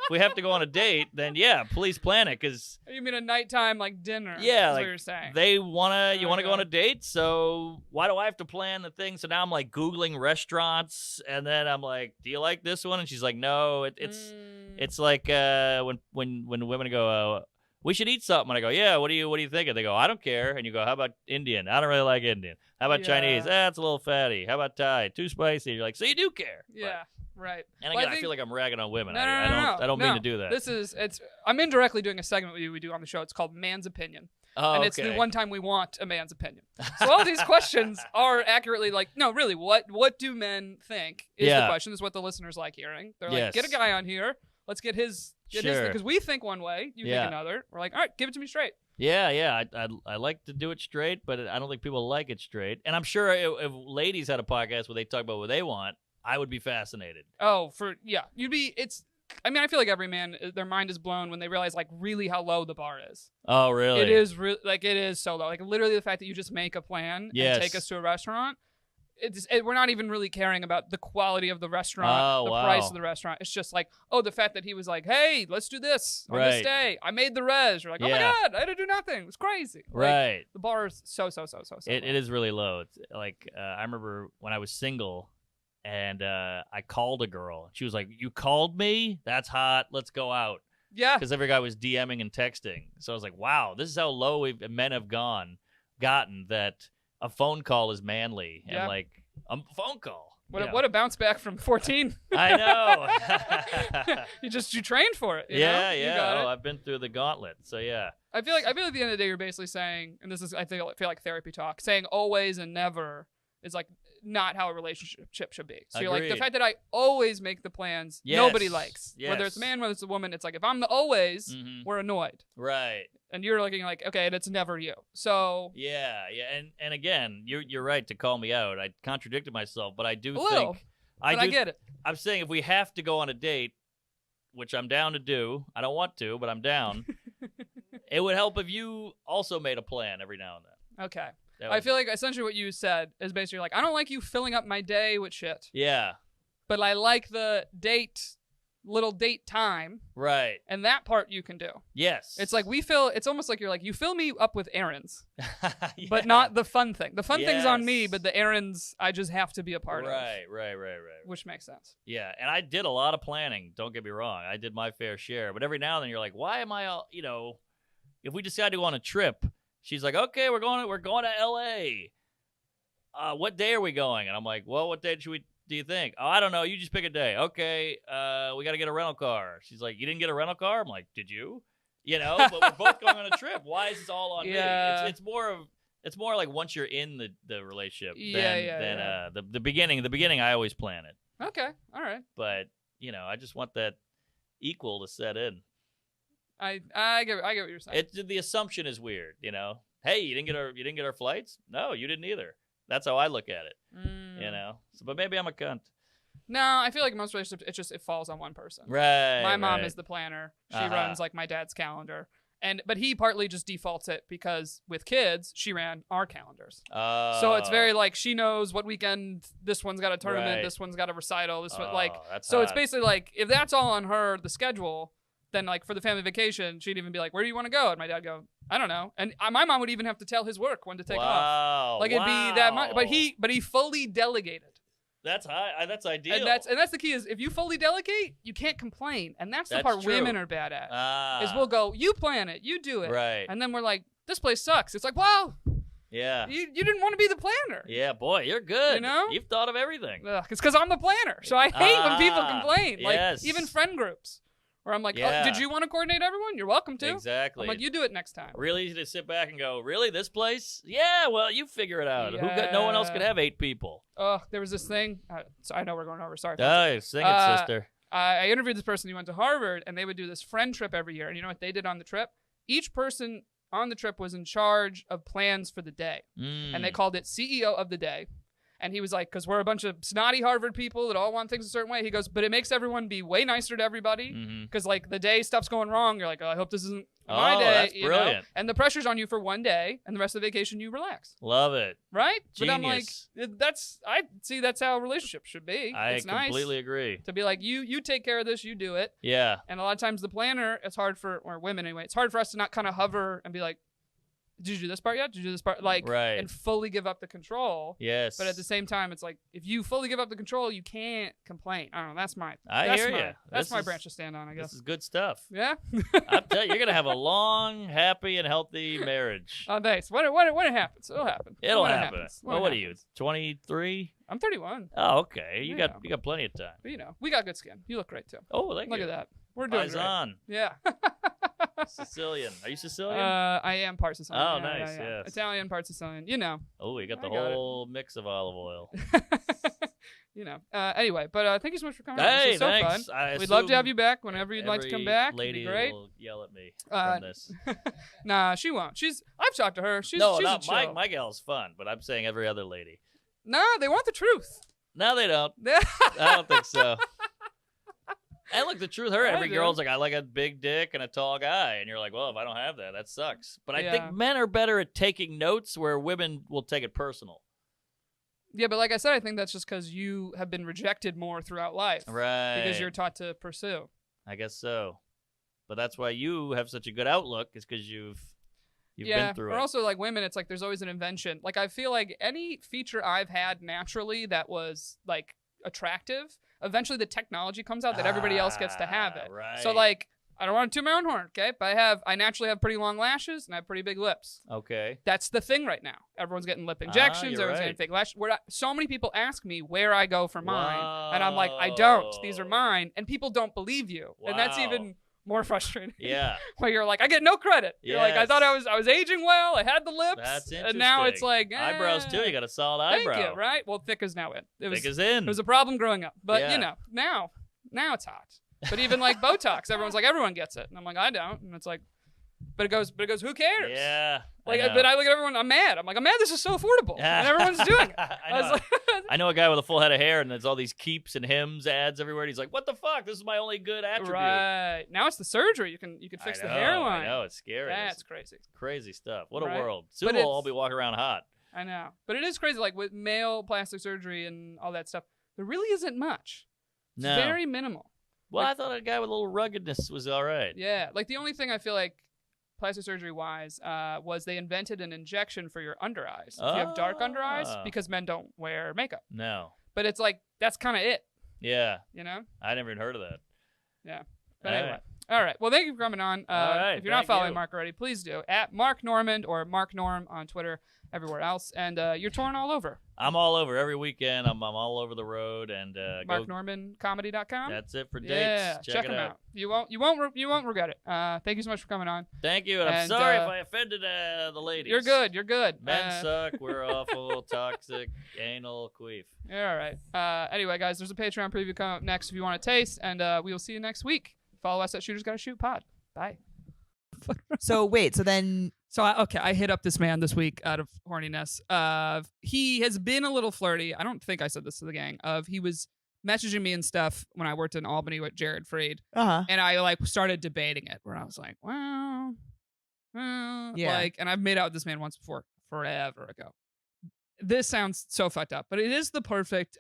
A: If we have to go on a date, then yeah, please plan it. Cause
B: you mean a nighttime like dinner?
A: Yeah,
B: is
A: like
B: what you're saying.
A: You want to go on a date, so why do I have to plan the thing? So now I'm like Googling restaurants, and then I'm like, do you like this one? And she's like, no. It's like when women go, we should eat something, and I go, yeah. What do you think? And they go, I don't care. And you go, how about Indian? I don't really like Indian. How about Chinese? It's a little fatty. How about Thai? Too spicy. You're like, so you do care.
B: Yeah. Right.
A: And again, I feel like I'm ragging on women.
B: No,
A: I don't mean to do that.
B: I'm indirectly doing a segment we do on the show. It's called Man's Opinion.
A: Oh,
B: and it's the one time we want a man's opinion. So all these questions are accurately like, no, really, what do men think is the question. Is what the listeners like hearing. They're like, get a guy on here. Let's get his because we think one way, you think another. We're like, all right, give it to me straight.
A: Yeah. I like to do it straight, but I don't think people like it straight. And I'm sure if ladies had a podcast where they talk about what they want, I would be fascinated.
B: Oh, you'd be. I mean, I feel like every man, their mind is blown when they realize like really how low the bar is.
A: Oh, really?
B: It is it is so low. Like literally the fact that you just make a plan and take us to a restaurant. We're not even really caring about the quality of the restaurant, price of the restaurant. It's just like, the fact that he was like, hey, let's do this on this day. I made the res. You're like, oh my God, I had to do nothing. It was crazy.
A: Right.
B: Like, the bar is so low.
A: It is really low. It's like, I remember when I was single, and I called a girl. She was like, you called me? That's hot. Let's go out.
B: Yeah.
A: Because every guy was DMing and texting. So I was like, wow, this is how low men have gotten that a phone call is manly. And like, a phone call.
B: What a bounce back from 14.
A: I know.
B: You trained for it.
A: Yeah.
B: You got it.
A: I've been through the gauntlet. So yeah.
B: I feel like at the end of the day, you're basically saying, and this is, I feel like therapy talk, saying always and never is like not how a relationship should be. So you're like, the fact that I always make the plans, nobody likes.
A: Yes.
B: Whether it's a man, whether it's a woman, it's like, if I'm the always, we're annoyed.
A: Right.
B: And you're looking like, okay, and it's never you. So
A: yeah. And again, you're right to call me out. I contradicted myself, but I do
B: I get it.
A: I'm saying if we have to go on a date, which I'm down to do, I don't want to, but I'm down. It would help if you also made a plan every now and then.
B: Okay. I feel like essentially what you said is basically like, I don't like you filling up my day with shit.
A: Yeah.
B: But I like the little date time.
A: Right.
B: And that part you can do.
A: Yes.
B: It's like it's almost like you're like, you fill me up with errands, but not the fun thing. The fun thing's on me, but the errands, I just have to be a part of.
A: Right.
B: Which makes sense.
A: Yeah. And I did a lot of planning. Don't get me wrong. I did my fair share. But every now and then you're like, why am I, if we decide to go on a trip, she's like, okay, we're going to L.A. What day are we going? And I'm like, well, what day do you think? Oh, I don't know. You just pick a day. Okay, we got to get a rental car. She's like, you didn't get a rental car? I'm like, did you? But we're both going on a trip. Why is this all on me? It's more like once you're in the relationship than the beginning. The beginning, I always plan it.
B: Okay, all right.
A: But I just want that equal to set in.
B: I get what you're saying.
A: The assumption is weird, Hey, you didn't get our flights? No, you didn't either. That's how I look at it, So, but maybe I'm a cunt.
B: No, I feel like most relationships, it falls on one person.
A: Right.
B: My mom is the planner. She runs like my dad's calendar, But he partly just defaults it because with kids, she ran our calendars. So
A: Oh.
B: it's very like she knows what weekend this one's got a tournament,
A: Right.
B: this one's got a recital, this one
A: That's
B: so it's
A: hot.
B: basically like if that's all on her, the schedule, then like for the family vacation, she'd even be like, "Where do you want to go?" And my dad go, "I don't know." And my mom would even have to tell his work when to take off.
A: Wow.
B: Like it'd be that much, but
A: Wow.
B: he fully delegated.
A: That's high. That's ideal.
B: And that's the key is if you fully delegate, you can't complain. And that's the
A: That's
B: part
A: true.
B: women are bad at. Is
A: Ah.
B: we'll go, "You plan it, you do it."
A: Right.
B: And then we're like, "This place sucks." It's like, "Well,
A: Yeah.
B: you didn't want to be the planner."
A: Yeah, boy, you're good.
B: You know?
A: You've thought of everything.
B: It's because I'm the planner. So I hate when people complain. Like
A: yes.
B: even friend groups. Where I'm like,
A: Yeah.
B: "Oh, did you want to coordinate everyone? You're welcome to."
A: Exactly.
B: I'm like, "You do it next time."
A: Really easy to sit back and go, really, this place? Yeah, well, you figure it out. No one else could
B: Yeah.
A: have 8 people.
B: Oh, there was this thing. So I know we're going over. Sorry.
A: Oh, sing it, sister.
B: I interviewed this person who went to Harvard, and they would do this friend trip every year. And you know what they did on the trip? Each person on the trip was in charge of plans for the day, and they called it CEO of the day. And he was like, because we're a bunch of snotty Harvard people that all want things a certain way. He goes, but it makes everyone be way nicer to everybody. Because like the day stuff's going wrong, you're like, "Oh, I hope this isn't my day."
A: That's
B: you know?
A: brilliant.
B: And the pressure's on you for one day, and the rest of the vacation you relax,
A: Love it.
B: right? But I'm
A: Genius.
B: like, that's how a relationship should be.
A: I
B: It's nice
A: completely agree.
B: to be like, you take care of this, you do it.
A: Yeah.
B: And a lot of times the planner, it's hard for, or women anyway, it's hard for us to not kind of hover and be like, "Did you do this part yet? Did you do this part?" Like,
A: Right.
B: and fully give up the control.
A: Yes.
B: But at the same time, it's like if you fully give up the control, you can't complain. I don't know. That's my.
A: I
B: that's
A: hear
B: my,
A: ya.
B: That's
A: This
B: my
A: is-
B: branch to stand on, I guess.
A: This is good stuff.
B: Yeah.
A: I'm telling you, you're gonna have a long, happy, and healthy marriage.
B: Oh, thanks. When it happens, it'll happen.
A: It'll
B: When it
A: happen.
B: happens. When
A: Well,
B: it
A: what are you?
B: happens.
A: 23?
B: I'm 31.
A: Oh, okay. You
B: Yeah.
A: got plenty of time.
B: But we got good skin. You look great too.
A: Oh, thank
B: Look
A: you.
B: at that. We're doing great.
A: Paisan.
B: Yeah.
A: Sicilian. Are you Sicilian?
B: I am part Sicilian.
A: Oh,
B: Yeah,
A: nice,
B: yeah.
A: yes.
B: Italian, part Sicilian. You know.
A: Oh, you got the
B: I got it.
A: whole mix of olive oil.
B: Anyway, but thank you so much for coming.
A: Hey,
B: This was so
A: thanks.
B: fun. We'd love to have you back whenever you'd like to come
A: every
B: back. It'd
A: Lady
B: be great.
A: will yell at me
B: Uh,
A: from this.
B: Nah, she won't. I've talked to her. She's
A: No,
B: she's
A: not
B: a chill.
A: my gal's fun, but I'm saying every other lady.
B: Nah, they want the truth.
A: No, they don't. I don't think so. And look, the truth hurt.
B: I
A: Every
B: do.
A: girl's like, I like a big dick and a tall guy. And you're like, well, if I don't have that, that sucks. But I
B: Yeah.
A: think men are better at taking notes where women will take it personal.
B: Yeah, but like I said, I think that's just because you have been rejected more throughout life.
A: Right.
B: Because you're taught to pursue.
A: I guess so. But that's why you have such a good outlook, is because you've
B: yeah,
A: been through
B: or
A: it.
B: also like women, it's like there's always an invention. Like I feel like any feature I've had naturally that was like attractive, eventually the technology comes out that everybody else gets to have it.
A: Right.
B: So like I don't want to toot my own horn, okay? But I naturally have pretty long lashes and I have pretty big lips.
A: Okay.
B: That's the thing right now. Everyone's getting lip injections.
A: you're
B: Everyone's
A: right.
B: getting fake lashes. So many people ask me where I go for mine, and I'm like, I don't. These are
A: Whoa.
B: mine, and people don't believe you, and that's
A: Wow.
B: even more frustrating.
A: Yeah.
B: Where you're like, I get no credit. You're like, I
A: Yes.
B: thought I was aging well. I had the lips,
A: That's
B: and now it's
A: interesting.
B: like
A: Eyebrows, too. You got a solid
B: Thank
A: eyebrow.
B: you, right? Well, thick is now in. It was
A: Thick as in.
B: it was a problem growing up, but
A: Yeah.
B: you know, now it's hot. But even like Botox, everyone's like, everyone gets it, and I'm like, I don't, and it's like, but it goes, who cares?
A: Yeah.
B: Like,
A: I know.
B: but I look at everyone, I'm mad. I'm like, I'm mad. This is so affordable, and everyone's doing it.
A: I
B: was
A: know.
B: like,
A: I know a guy with a full head of hair, and there's all these keeps and hymns ads everywhere. And he's like, "What the fuck? This is my only good attribute."
B: right now it's the surgery. You can fix the hairline.
A: I know, it's scary.
B: That's
A: It's
B: crazy.
A: crazy stuff. What a
B: Right.
A: world. Soon
B: But
A: we'll all
B: it's-
A: be walking around hot.
B: I know, but it is crazy. Like with male plastic surgery and all that stuff, there really isn't much. It's
A: No.
B: very minimal.
A: Well,
B: like-
A: I thought a guy with a little ruggedness was all right.
B: Yeah, like the only thing I feel like plastic surgery wise was they invented an injection for your under eyes. If you have dark under eyes,
A: Ah.
B: because men don't wear makeup.
A: No.
B: But it's like that's kind of it,
A: Yeah.
B: you know.
A: I never even heard of that.
B: But
A: All
B: anyway.
A: right.
B: All right. Well, thank you for coming on.
A: All right,
B: If you're not
A: thank
B: following
A: you.
B: Mark already, please do. At Mark Normand or Mark Norm on Twitter, everywhere else. And you're touring all over.
A: I'm all over every weekend. I'm all over the road, and go.
B: MarkNormanComedy.com.
A: That's it for dates.
B: Yeah,
A: Check it
B: them
A: out.
B: You won't regret it. Thank you so much for coming on.
A: Thank you. And I'm
B: And,
A: sorry if I offended the ladies.
B: You're good. You're good.
A: Men suck. We're awful, toxic, anal, queef.
B: All right. Anyway, guys, there's a Patreon preview coming up next if you want to taste, and we will see you next week. Follow us at Shooters Gotta Shoot Pod. Bye.
C: So wait, so then
B: So I hit up this man this week out of horniness. He has been a little flirty. I don't think I said this to the gang. He was messaging me and stuff when I worked in Albany with Jared Freed, and I like started debating it. Where I was like, well,
C: Yeah.
B: Like, and I've made out with this man once before, forever ago. This sounds so fucked up, but it is the perfect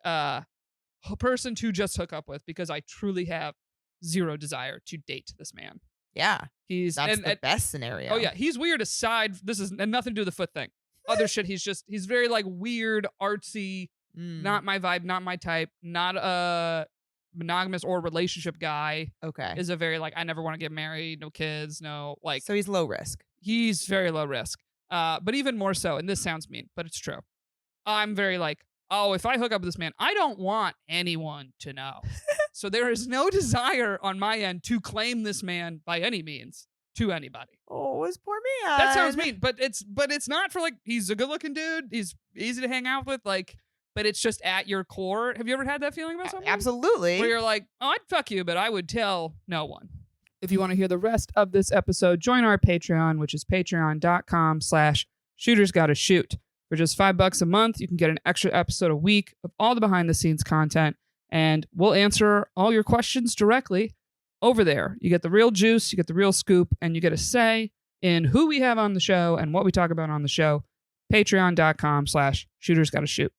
B: person to just hook up with because I truly have zero desire to date this man.
C: Yeah.
B: He's
C: That's the best scenario.
B: Oh yeah, he's weird aside. This is and nothing to do with the foot thing. Other shit. He's very like weird, artsy. Not my vibe. Not my type. Not a monogamous or relationship guy.
C: Okay.
B: Is a very like I never want to get married. No kids. No like.
C: So he's low risk.
B: He's very low risk. But even more so, and this sounds mean, but it's true. I'm very like, oh, if I hook up with this man, I don't want anyone to know. So there is no desire on my end to claim this man by any means to anybody.
C: Oh, his poor man.
B: That sounds mean, but it's not for like he's a good looking dude. He's easy to hang out with, like, but it's just at your core. Have you ever had that feeling about something?
C: Absolutely.
B: Where you're like, oh, I'd fuck you, but I would tell no one. If you want to hear the rest of this episode, join our Patreon, which is patreon.com/shootersgottashoot. For just $5 a month, you can get an extra episode a week of all the behind the scenes content, and we'll answer all your questions directly over there. You get the real juice, you get the real scoop, and you get a say in who we have on the show and what we talk about on the show. Patreon.com/shootersgottashoot.